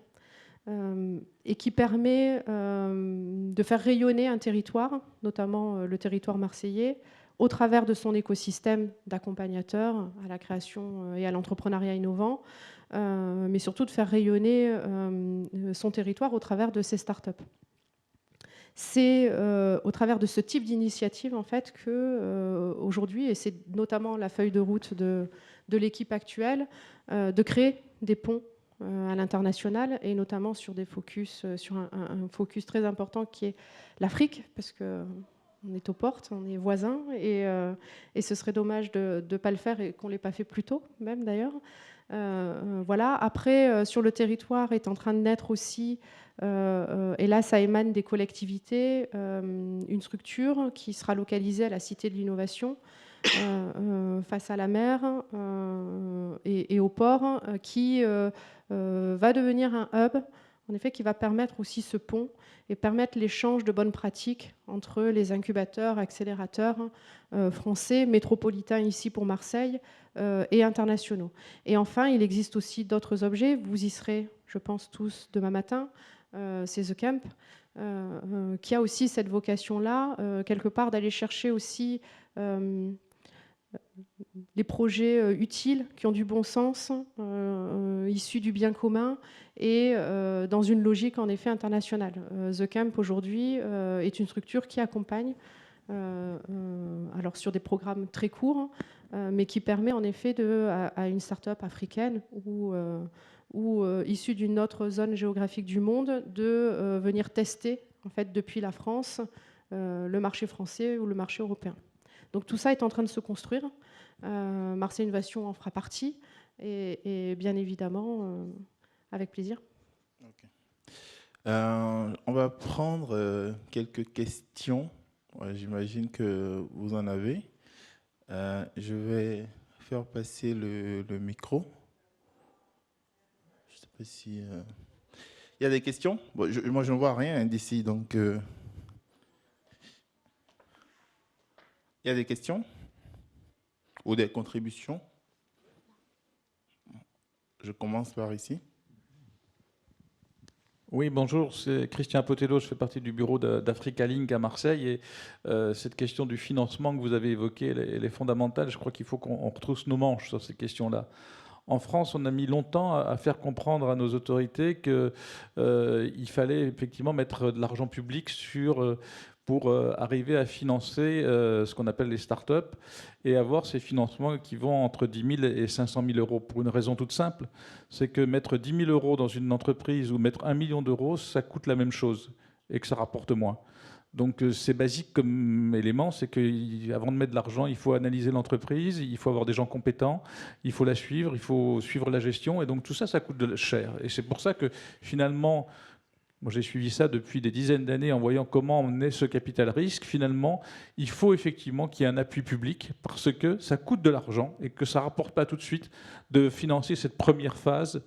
et qui permet de faire rayonner un territoire, notamment le territoire marseillais, au travers de son écosystème d'accompagnateurs à la création et à l'entrepreneuriat innovant, mais surtout de faire rayonner son territoire au travers de ses startups. C'est au travers de ce type d'initiative en fait que aujourd'hui, et c'est notamment la feuille de route de l'équipe actuelle, de créer des ponts à l'international et notamment sur des focus, sur un focus très important qui est l'Afrique, parce que on est aux portes, on est voisins, et ce serait dommage de ne pas le faire et qu'on ne l'ait pas fait plus tôt, même d'ailleurs. Voilà. Après, sur le territoire est en train de naître aussi, et là ça émane des collectivités, une structure qui sera localisée à la Cité de l'Innovation, face à la mer et au port, qui va devenir un hub, en effet, qui va permettre aussi ce pont et permettre l'échange de bonnes pratiques entre les incubateurs, accélérateurs français, métropolitains ici pour Marseille et internationaux. Et enfin, il existe aussi d'autres objets. Vous y serez, je pense, tous demain matin. C'est The Camp, qui a aussi cette vocation-là, quelque part, d'aller chercher aussi des projets utiles, qui ont du bon sens, issus du bien commun et dans une logique en effet internationale. The Camp aujourd'hui est une structure qui accompagne, alors sur des programmes très courts, mais qui permet en effet à une start-up africaine ou issue d'une autre zone géographique du monde de venir tester en fait depuis la France le marché français ou le marché européen. Donc tout ça est en train de se construire. Marseille Innovation en fera partie. Et bien évidemment, Avec plaisir. Ok. On va prendre quelques questions. Ouais, j'imagine que vous en avez. Je vais faire passer le micro. Je ne sais pas si... Il y a des questions? Bon, moi, je ne vois rien d'ici, donc... Il y a des questions? Ou des contributions? Je commence par ici. Oui, bonjour, c'est Christian Potello, je fais partie du bureau d'Africa Link à Marseille. Et cette question du financement que vous avez évoquée, elle est fondamentale. Je crois qu'il faut qu'on retrousse nos manches sur ces questions-là. En France, on a mis longtemps à faire comprendre à nos autorités qu'il fallait effectivement mettre de l'argent public pour arriver à financer ce qu'on appelle les start-up et avoir ces financements qui vont entre 10 000 et 500 000 euros. Pour une raison toute simple, c'est que mettre 10 000 euros dans une entreprise ou mettre 1 million d'euros, ça coûte la même chose et que ça rapporte moins. Donc c'est basique comme élément, c'est qu'avant de mettre de l'argent, il faut analyser l'entreprise, il faut avoir des gens compétents, il faut la suivre, il faut suivre la gestion, et donc tout ça, ça coûte cher. Et c'est pour ça que finalement, moi j'ai suivi ça depuis des dizaines d'années en voyant comment on est ce capital risque. Finalement, il faut effectivement qu'il y ait un appui public parce que ça coûte de l'argent et que ça ne rapporte pas tout de suite de financer cette première phase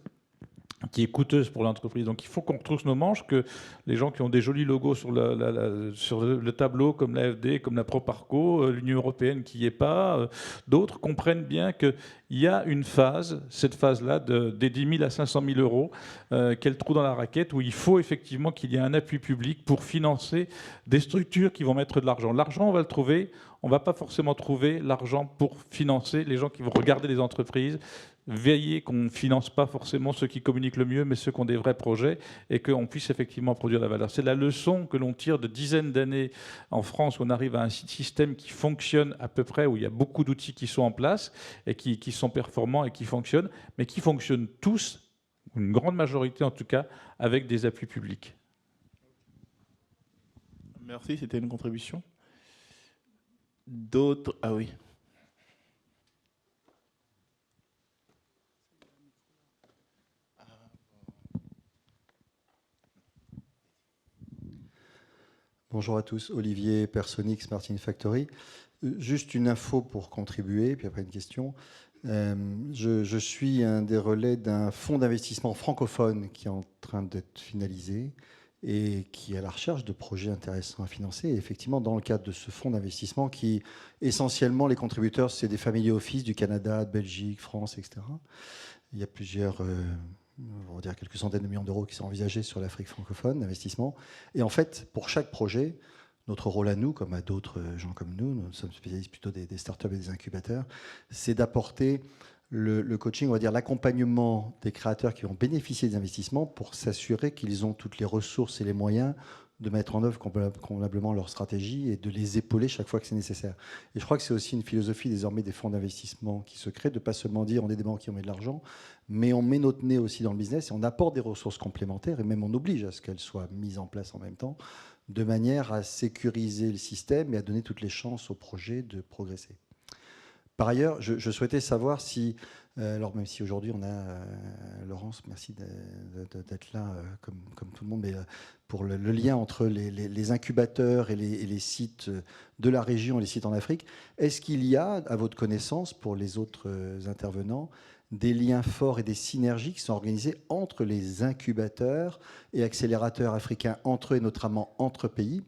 qui est coûteuse pour l'entreprise. Donc il faut qu'on retrousse nos manches, que les gens qui ont des jolis logos sur le tableau, comme l'AFD, comme la Proparco, l'Union européenne qui n'y est pas, d'autres comprennent bien qu'il y a une phase, cette phase-là, des 10 000 à 500 000 euros, quel trou dans la raquette, où il faut effectivement qu'il y ait un appui public pour financer des structures qui vont mettre de l'argent. L'argent, on va le trouver. On ne va pas forcément trouver l'argent pour financer les gens qui vont regarder les entreprises, veiller qu'on ne finance pas forcément ceux qui communiquent le mieux, mais ceux qui ont des vrais projets et qu'on puisse effectivement produire la valeur. C'est la leçon que l'on tire de dizaines d'années en France, où on arrive à un système qui fonctionne à peu près, où il y a beaucoup d'outils qui sont en place et qui sont performants et qui fonctionnent, mais qui fonctionnent tous, une grande majorité en tout cas, avec des appuis publics. Merci, c'était une contribution. D'autres? Ah oui. Bonjour à tous, Olivier Personix, Martin Factory. Juste une info pour contribuer, puis après une question. Je suis un des relais d'un fonds d'investissement francophone qui est en train d'être finalisé et qui est à la recherche de projets intéressants à financer. Et effectivement, dans le cadre de ce fonds d'investissement, qui essentiellement, les contributeurs, c'est des family office du Canada, de Belgique, France, etc. Il y a plusieurs, on va dire quelques centaines de millions d'euros qui sont envisagés sur l'Afrique francophone d'investissement. Et en fait, pour chaque projet, notre rôle à nous, comme à d'autres gens comme nous sommes spécialistes plutôt des startups et des incubateurs, c'est d'apporter le coaching, on va dire l'accompagnement des créateurs qui vont bénéficier des investissements pour s'assurer qu'ils ont toutes les ressources et les moyens de mettre en œuvre convenablement leur stratégie et de les épauler chaque fois que c'est nécessaire. Et je crois que c'est aussi une philosophie désormais des fonds d'investissement qui se crée, de ne pas seulement dire on est des banques qui ont mis de l'argent, mais on met notre nez aussi dans le business et on apporte des ressources complémentaires et même on oblige à ce qu'elles soient mises en place en même temps, de manière à sécuriser le système et à donner toutes les chances au projet de progresser. Par ailleurs, je souhaitais savoir si, alors même si aujourd'hui on a, Laurence, merci d'être là comme tout le monde, mais pour le lien entre les incubateurs et les sites de la région et les sites en Afrique, est-ce qu'il y a, à votre connaissance, pour les autres intervenants, des liens forts et des synergies qui sont organisées entre les incubateurs et accélérateurs africains, entre eux et notamment entre pays?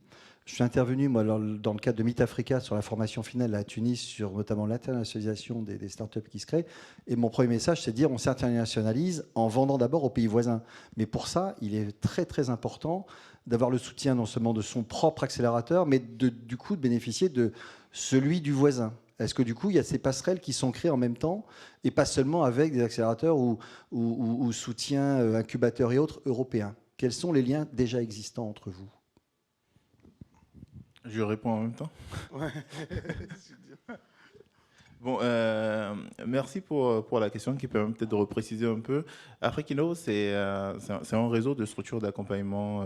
Je suis intervenu, moi, dans le cadre de Meet Africa, sur la formation finale à Tunis, sur notamment l'internationalisation des startups qui se créent. Et mon premier message, c'est de dire on s'internationalise en vendant d'abord aux pays voisins. Mais pour ça, il est très, très important d'avoir le soutien non seulement de son propre accélérateur, mais du coup de bénéficier de celui du voisin. Est-ce que du coup, il y a ces passerelles qui sont créées en même temps, et pas seulement avec des accélérateurs ou soutiens incubateurs et autres européens? Quels sont les liens déjà existants entre vous? Je réponds en même temps. Ouais. Bon, merci pour la question qui permet peut-être de repréciser un peu. Afriquinno, c'est un réseau de structures d'accompagnement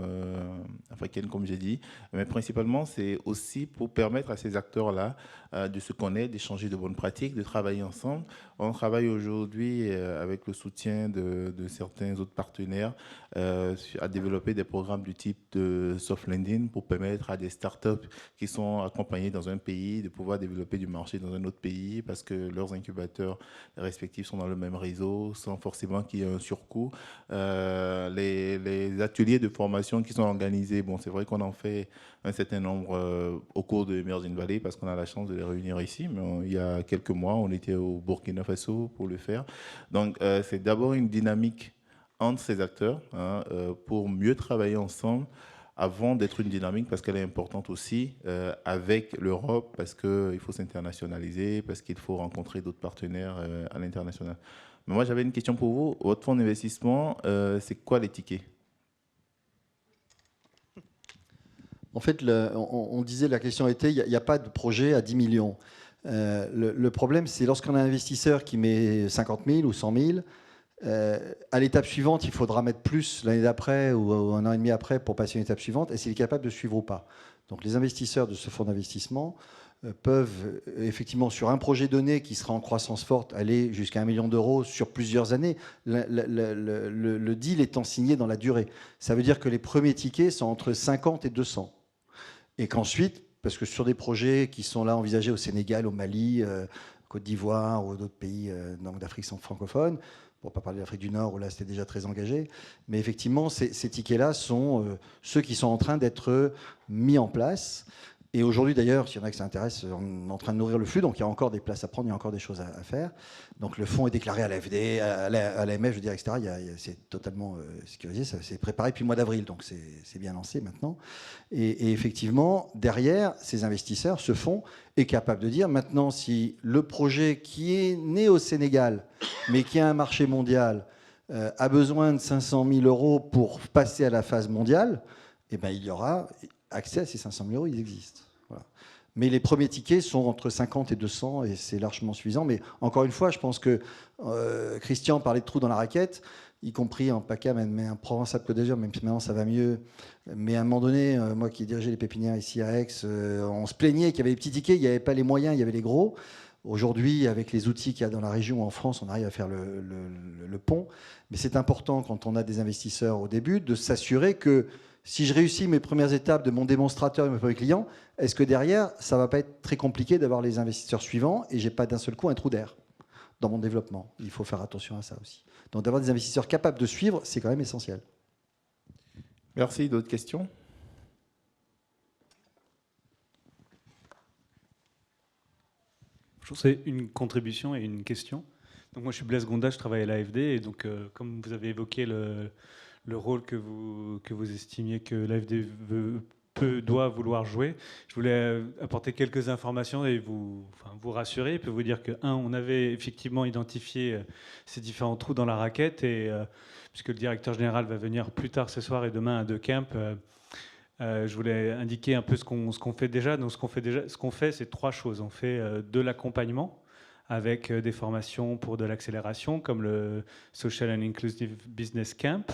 africaines, comme j'ai dit, mais principalement, c'est aussi pour permettre à ces acteurs-là de se connaître, d'échanger de bonnes pratiques, de travailler ensemble. On travaille aujourd'hui avec le soutien de certains autres partenaires à développer des programmes du type de soft landing pour permettre à des startups qui sont accompagnées dans un pays de pouvoir développer du marché dans un autre pays parce que leurs incubateurs respectifs sont dans le même réseau sans forcément qu'il y ait un surcoût. Les ateliers de formation qui sont organisés, bon, c'est vrai qu'on en fait un certain nombre au cours de Emerging Valley parce qu'on a la chance de les réunir ici, mais il y a quelques mois, on était au Burkina Faso pour le faire. Donc, c'est d'abord une dynamique entre ces acteurs pour mieux travailler ensemble avant d'être une dynamique, parce qu'elle est importante aussi avec l'Europe, parce qu'il faut s'internationaliser, parce qu'il faut rencontrer d'autres partenaires à l'international. Mais moi, j'avais une question pour vous. Votre fonds d'investissement, c'est quoi les tickets? En fait, on disait, la question était, il n'y a pas de projet à 10 millions. Le problème, c'est lorsqu'on a un investisseur qui met 50 000 ou 100 000, à l'étape suivante, il faudra mettre plus l'année d'après ou un an et demi après pour passer à une étape suivante, et s'il est capable de suivre ou pas. Donc les investisseurs de ce fonds d'investissement peuvent effectivement, sur un projet donné qui sera en croissance forte, aller jusqu'à 1 million d'euros sur plusieurs années, le deal étant signé dans la durée. Ça veut dire que les premiers tickets sont entre 50 et 200. Et qu'ensuite, parce que sur des projets qui sont là envisagés au Sénégal, au Mali, Côte d'Ivoire ou d'autres pays d'Afrique francophone, pour ne pas parler de l'Afrique du Nord, où là c'était déjà très engagé, mais effectivement, ces tickets-là sont ceux qui sont en train d'être mis en place. Et aujourd'hui, d'ailleurs, s'il y en a qui s'intéressent, on est en train de nourrir le flux, donc il y a encore des places à prendre, il y a encore des choses à faire. Donc le fonds est déclaré à l'AFD, à l'AMF, je veux dire, etc. C'est totalement sécurisé, ça s'est préparé depuis le mois d'avril, donc c'est bien lancé maintenant. Et effectivement, derrière, ces investisseurs, ce fonds est capable de dire maintenant si le projet qui est né au Sénégal, mais qui a un marché mondial, a besoin de 500 000 euros pour passer à la phase mondiale, eh ben, il y aura accès à ces 500 000 euros, ils existent. Voilà. Mais les premiers tickets sont entre 50 et 200 et c'est largement suffisant. Mais encore une fois, je pense que Christian parlait de trous dans la raquette, y compris en PACA, mais en Provence-Alpes-Côte d'Azur, même si maintenant ça va mieux. Mais à un moment donné, moi qui dirigeais les pépinières ici à Aix, on se plaignait qu'il y avait des petits tickets, il n'y avait pas les moyens, il y avait les gros. Aujourd'hui, avec les outils qu'il y a dans la région, en France, on arrive à faire le pont. Mais c'est important, quand on a des investisseurs au début, de s'assurer que si je réussis mes premières étapes de mon démonstrateur et mes premiers clients, est-ce que derrière, ça ne va pas être très compliqué d'avoir les investisseurs suivants et je n'ai pas d'un seul coup un trou d'air dans mon développement? Il faut faire attention à ça aussi. Donc d'avoir des investisseurs capables de suivre, c'est quand même essentiel. Merci. D'autres questions? C'est une contribution et une question. Donc moi, je suis Blaise Gonda, je travaille à l'AFD. Et donc, comme vous avez évoqué le rôle que vous estimiez que l'AFD doit vouloir jouer, je voulais apporter quelques informations et vous rassurer, et puis vous dire que, on avait effectivement identifié ces différents trous dans la raquette, et puisque le directeur général va venir plus tard ce soir et demain à De Kemp, je voulais indiquer un peu ce qu'on fait déjà. Donc, ce qu'on fait, c'est 3 choses. On fait de l'accompagnement avec des formations pour de l'accélération, comme le Social and Inclusive Business Camp,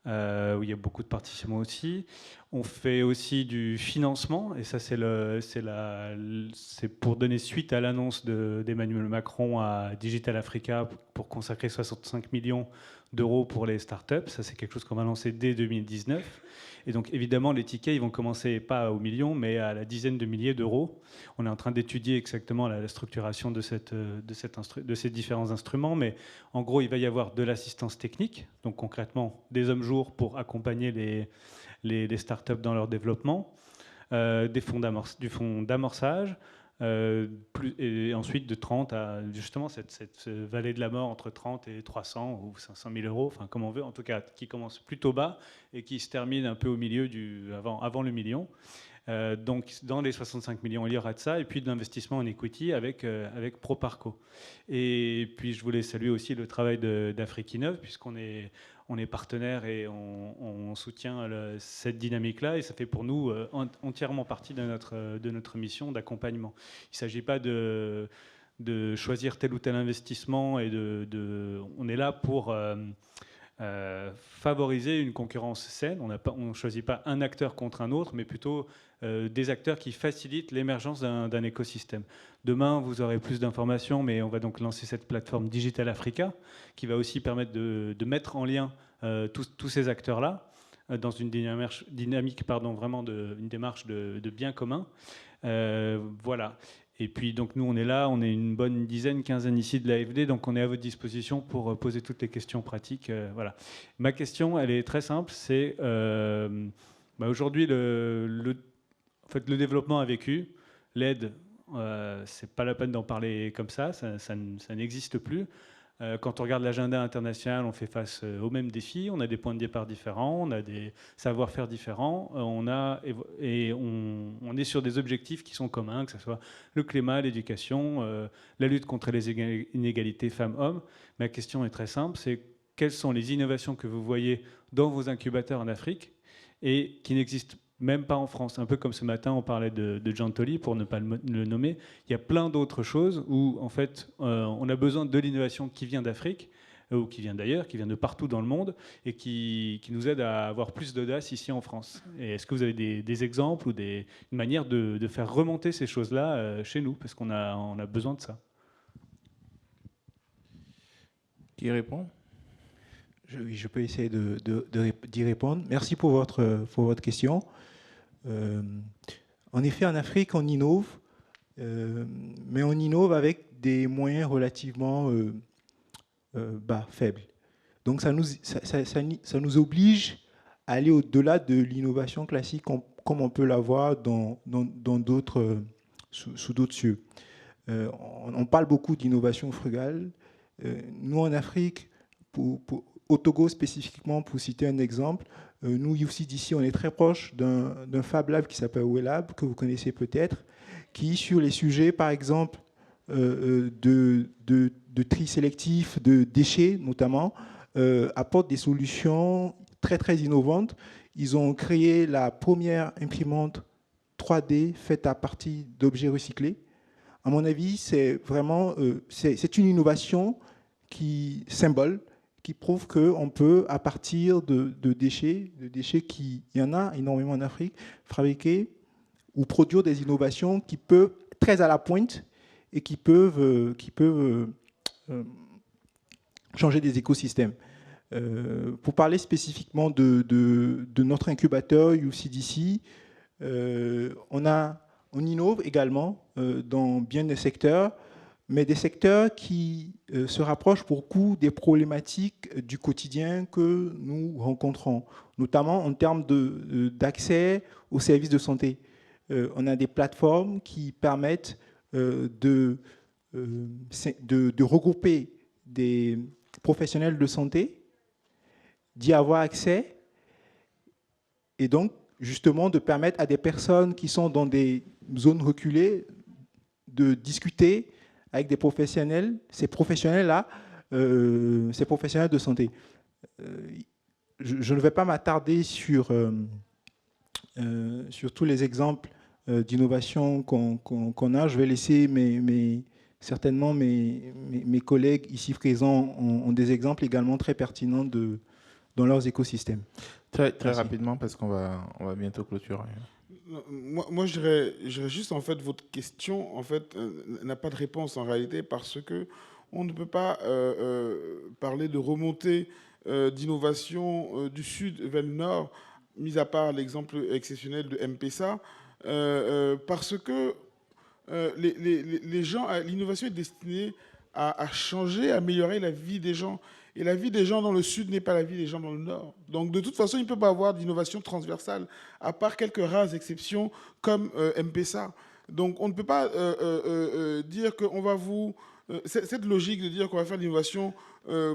où il y a beaucoup de participants aussi. On fait aussi du financement, et ça c'est pour donner suite à l'annonce d'Emmanuel Macron à Digital Africa pour consacrer 65 millions d'euros pour les startups. Ça c'est quelque chose qu'on va lancer dès 2019. Et donc évidemment les tickets ils vont commencer pas aux millions mais à la dizaine de milliers d'euros. On est en train d'étudier exactement la structuration de ces différents instruments, mais en gros il va y avoir de l'assistance technique, donc concrètement des hommes-jours pour accompagner les startups dans leur développement, du fonds d'amorçage, et ensuite de 30 à justement cette vallée de la mort entre 30 et 300 ou 500 000 euros, enfin comme on veut, en tout cas qui commence plutôt bas et qui se termine un peu au milieu avant le million. Donc dans les 65 millions, il y aura de ça, et puis de l'investissement en equity avec Proparco. Et puis je voulais saluer aussi le travail d'Afriquinov, puisqu'on est partenaire et on soutient cette dynamique-là, et ça fait pour nous entièrement partie de notre mission d'accompagnement. Il ne s'agit pas de de choisir tel ou tel investissement et on est là pour favoriser une concurrence saine. On ne choisit pas un acteur contre un autre, mais plutôt des acteurs qui facilitent l'émergence d'un écosystème. Demain, vous aurez plus d'informations, mais on va donc lancer cette plateforme Digital Africa qui va aussi permettre de mettre en lien tous ces acteurs-là dans une dynamique vraiment une démarche de bien commun. Voilà. Et puis donc nous on est là, on est une bonne dizaine, quinzaine ici de l'AFD, donc on est à votre disposition pour poser toutes les questions pratiques. Voilà. Ma question, elle est très simple, c'est aujourd'hui le développement a vécu, l'aide, c'est pas la peine d'en parler comme ça n'existe plus. Quand on regarde l'agenda international, on fait face aux mêmes défis, on a des points de départ différents, on a des savoir-faire différents, on est sur des objectifs qui sont communs, que ce soit le climat, l'éducation, la lutte contre les inégalités femmes-hommes. Ma question est très simple, c'est quelles sont les innovations que vous voyez dans vos incubateurs en Afrique et qui n'existent même pas en France. Un peu comme ce matin, on parlait de Giantoli, pour ne pas le nommer. Il y a plein d'autres choses où, en fait, on a besoin de l'innovation qui vient d'Afrique, ou qui vient d'ailleurs, qui vient de partout dans le monde, et qui nous aide à avoir plus d'audace ici en France. Et est-ce que vous avez des exemples ou une manière de faire remonter ces choses-là chez nous? Parce qu'on a besoin de ça. Qui répond? Je peux essayer d'y répondre. Merci pour votre question. En effet, en Afrique, on innove, mais on innove avec des moyens relativement faibles. Donc ça nous oblige à aller au-delà de l'innovation classique comme on peut l'avoir sous d'autres cieux. On parle beaucoup d'innovation frugale. Nous, en Afrique, au Togo spécifiquement, pour citer un exemple, nous, UCDC, on est très proche d'un Fab Lab qui s'appelle WeLab, que vous connaissez peut-être, qui, sur les sujets, par exemple, de tri sélectif, de déchets notamment, apporte des solutions très, très innovantes. Ils ont créé la première imprimante 3D faite à partir d'objets recyclés. À mon avis, c'est vraiment c'est une innovation symbole qui prouve qu'on peut, à partir de déchets il y en a énormément en Afrique, fabriquer ou produire des innovations qui peuvent très à la pointe et qui peuvent changer des écosystèmes. Pour parler spécifiquement de notre incubateur UCDC, on innove également dans bien des secteurs, mais des secteurs qui se rapprochent beaucoup des problématiques du quotidien que nous rencontrons, notamment en termes d'accès aux services de santé. On a des plateformes qui permettent de regrouper des professionnels de santé, d'y avoir accès, et donc justement de permettre à des personnes qui sont dans des zones reculées de discuter avec des professionnels, ces professionnels-là, ces professionnels de santé. Je ne vais pas m'attarder sur tous les exemples d'innovation qu'on a. Je vais laisser certainement mes collègues ici présents ont des exemples également très pertinents dans leurs écosystèmes. Très rapidement, parce qu'on va bientôt clôturer. Moi, je dirais juste, en fait, votre question, en fait, n'a pas de réponse en réalité, parce que on ne peut pas parler de remontée d'innovation du sud vers le nord, mis à part l'exemple exceptionnel de M-Pesa, parce que les gens, l'innovation est destinée à changer, à améliorer la vie des gens. Et la vie des gens dans le sud n'est pas la vie des gens dans le nord. Donc, de toute façon, il ne peut pas avoir d'innovation transversale, à part quelques rares exceptions comme M-Pesa. Donc, on ne peut pas dire qu'on va cette logique de dire qu'on va faire de l'innovation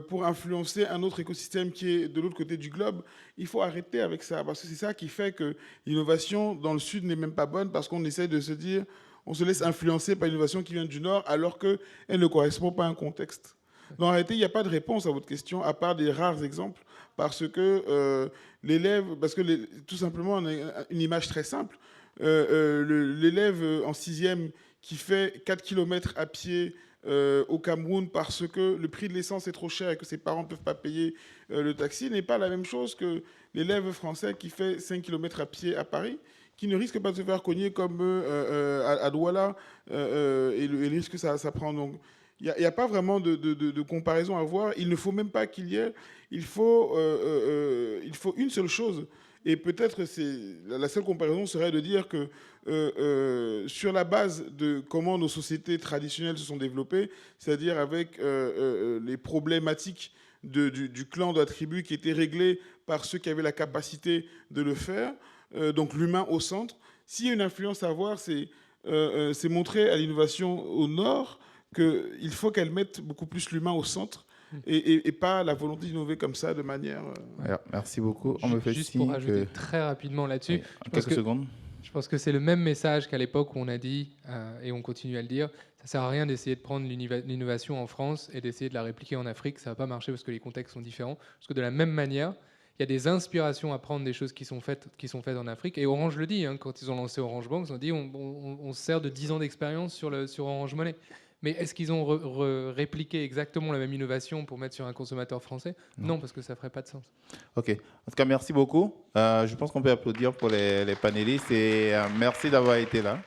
pour influencer un autre écosystème qui est de l'autre côté du globe, il faut arrêter avec ça. Parce que c'est ça qui fait que l'innovation dans le sud n'est même pas bonne, parce qu'on essaie de se dire, on se laisse influencer par l'innovation qui vient du nord, alors qu'elle ne correspond pas à un contexte. En réalité, il n'y a pas de réponse à votre question, à part des rares exemples, parce que l'élève, tout simplement, on a une image très simple. L'élève en 6e qui fait 4 km à pied au Cameroun parce que le prix de l'essence est trop cher et que ses parents ne peuvent pas payer le taxi n'est pas la même chose que l'élève français qui fait 5 km à pied à Paris, qui ne risque pas de se faire cogner comme à Douala et le risque que ça prend. Donc, il n'y a pas vraiment de comparaison à voir. Il ne faut même pas qu'il y ait. Il faut une seule chose. Et peut-être la seule comparaison serait de dire que sur la base de comment nos sociétés traditionnelles se sont développées, c'est-à-dire avec les problématiques du clan, de la tribu qui étaient réglées par ceux qui avaient la capacité de le faire, donc l'humain au centre, s'il y a une influence à avoir, c'est montrer à l'innovation au nord qu'il faut qu'elle mette beaucoup plus l'humain au centre et pas la volonté d'innover comme ça de manière... Merci beaucoup. On me fait Juste pour ajouter très rapidement là-dessus, quelques secondes. Je pense que c'est le même message qu'à l'époque où on a dit, et on continue à le dire, ça ne sert à rien d'essayer de prendre l'innovation en France et d'essayer de la répliquer en Afrique. Ça ne va pas marcher parce que les contextes sont différents. Parce que de la même manière, il y a des inspirations à prendre des choses qui sont faites en Afrique. Et Orange le dit, hein, quand ils ont lancé Orange Bank, ils ont dit on se sert de 10 ans d'expérience sur Orange Money. Mais est-ce qu'ils ont répliqué exactement la même innovation pour mettre sur un consommateur français ? Non, parce que ça ne ferait pas de sens. OK. En tout cas, merci beaucoup. Je pense qu'on peut applaudir pour les panélistes et merci d'avoir été là.